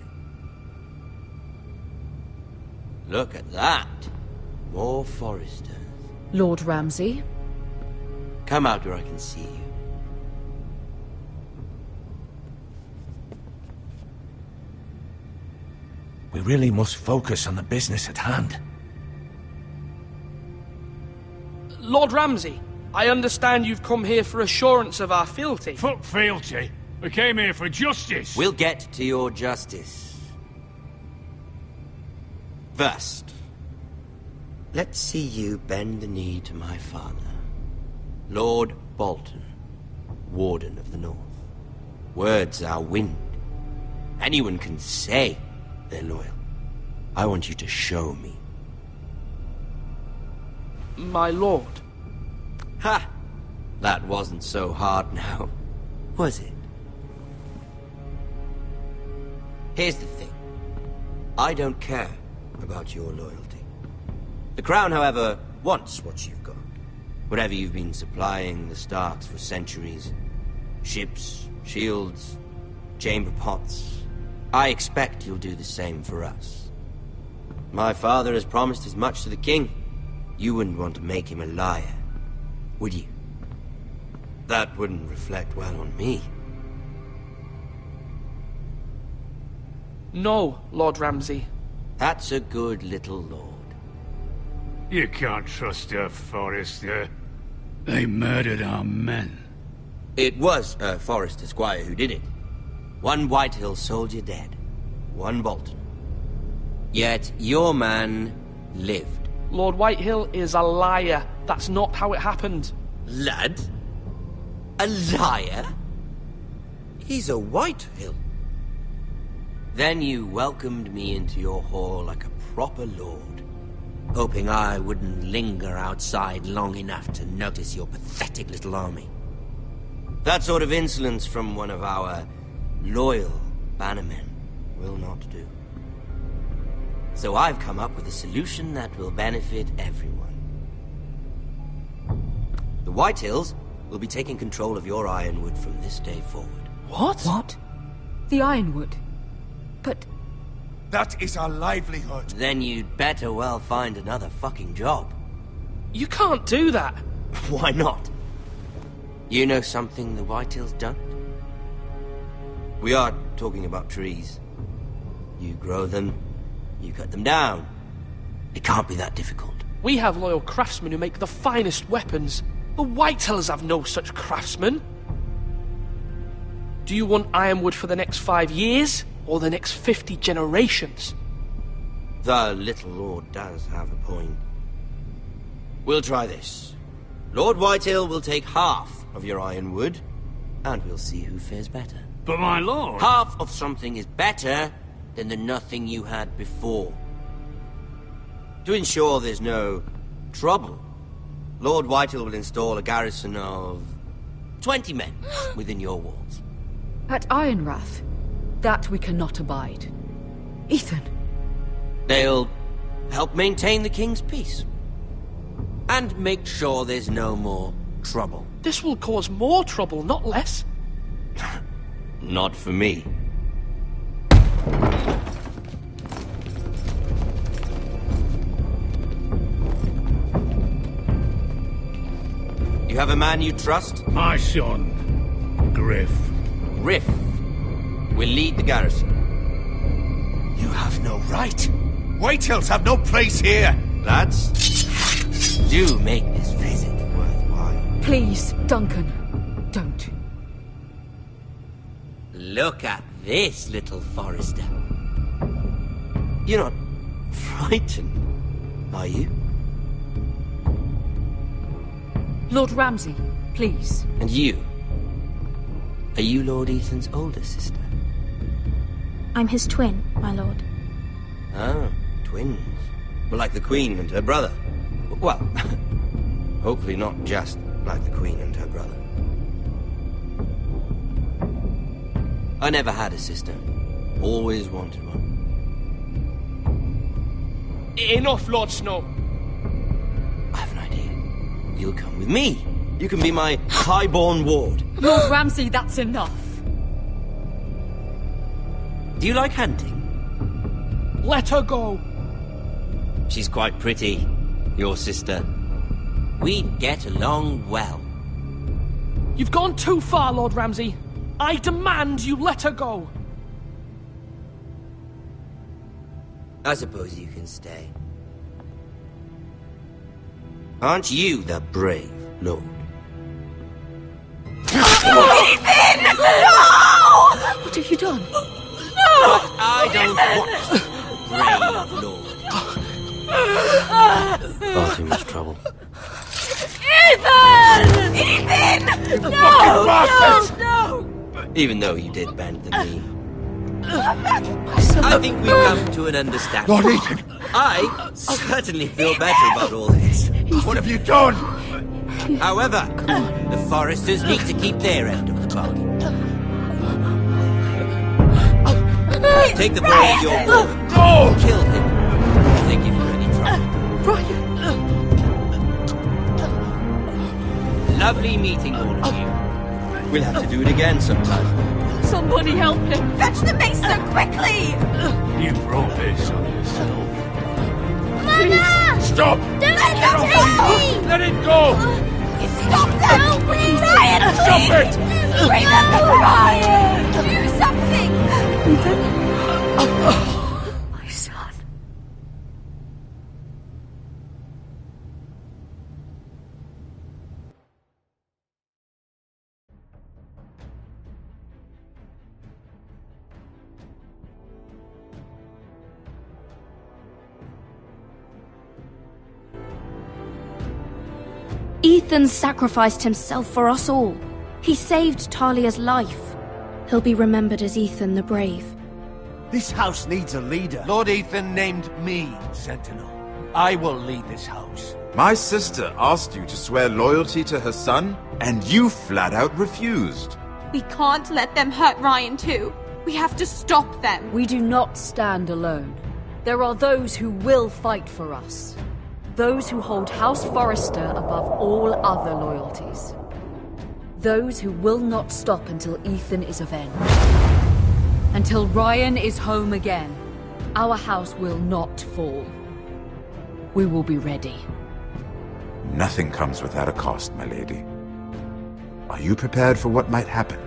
Look at that. More Forresters. Lord Ramsay? Come out where I can see you. We really must focus on the business at hand. Lord Ramsay, I understand you've come here for assurance of our fealty. Fuck fealty. We came here for justice. We'll get to your justice. First, let's see you bend the knee to my father, Lord Bolton, Warden of the North. Words are wind. Anyone can say they're loyal. I want you to show me. My lord. Ha! That wasn't so hard now, was it? Here's the thing. I don't care about your loyalty. The Crown, however, wants what you've got. Whatever you've been supplying the Starks for centuries. Ships, shields, chamber pots. I expect you'll do the same for us. My father has promised as much to the king. You wouldn't want to make him a liar, would you? That wouldn't reflect well on me. No, Lord Ramsay. That's a good little lord. You can't trust her, Forrester. They murdered our men. It was a Forrester squire who did it. One Whitehill soldier dead. One Bolton. Yet your man lived. Lord Whitehill is a liar. That's not how it happened. Lad? A liar? He's a Whitehill. Then you welcomed me into your hall like a proper lord, hoping I wouldn't linger outside long enough to notice your pathetic little army. That sort of insolence from one of our loyal bannermen will not do. So I've come up with a solution that will benefit everyone. The Whitehills will be taking control of your Ironwood from this day forward. What? What? The Ironwood? But... That is our livelihood. Then you'd better well find another fucking job. You can't do that. Why not? You know something the Whitehills don't? We are talking about trees. You grow them, you cut them down. It can't be that difficult. We have loyal craftsmen who make the finest weapons. The Whitehills have no such craftsmen. Do you want Ironwood for the next 5 years, or the next 50 generations? The little lord does have a point. We'll try this. Lord Whitehill will take half of your Ironwood, and we'll see who fares better. But my lord... Half of something is better than the nothing you had before. To ensure there's no trouble, Lord Whitehill will install a garrison of 20 men within your walls. At Ironrath? That we cannot abide. Ethan. They'll help maintain the king's peace. And make sure there's no more trouble. This will cause more trouble, not less. Not for me. You have a man you trust? My son, Griff. Griff will lead the garrison. You have no right. Whitehills have no place here. Lads, do make this visit worthwhile. Please, Duncan, don't. Look at this, little Forrester. You're not frightened, are you? Lord Ramsay, please. And you? Are you Lord Ethan's older sister? I'm his twin, my lord. Ah, twins. Well, like the Queen and her brother. Well, hopefully not just like the Queen and her brother. I never had a sister. Always wanted one. Enough, Lord Snow. I have an idea. You'll come with me. You can be my highborn ward. Lord Ramsay, that's enough. Do you like hunting? Let her go. She's quite pretty, your sister. We'd get along well. You've gone too far, Lord Ramsay. I demand you let her go. I suppose you can stay. Aren't you the brave lord? Ethan! No! What have you done? But I don't want the brave lord. Far too much trouble. Ethan! Ethan! No! Even though you did bend the knee. I think we've come to an understanding. Lord Ethan! I certainly feel better about all this. What have you done? However, the Forresters need to keep their end of the bargain. Take the boy as your ward. No! Kill him if they give you any trouble. Ryan! Lovely meeting all of you. We'll have to do it again sometime. Somebody help him! Fetch the mace so quickly! You brought this on yourself. Mother! Stop! Don't let him take me! Let it go! Stop them! No, please! Ryan, Stop please! it! Remember Ryan! Do something! My son. Ethan sacrificed himself for us all. He saved Talia's life. He'll be remembered as Ethan the Brave. This house needs a leader. Lord Ethan named me Sentinel. I will lead this house. My sister asked you to swear loyalty to her son, and you flat out refused. We can't let them hurt Ryan too. We have to stop them. We do not stand alone. There are those who will fight for us. Those who hold House Forrester above all other loyalties. Those who will not stop until Ethan is avenged. Until Ryan is home again, our house will not fall. We will be ready. Nothing comes without a cost, my lady. Are you prepared for what might happen?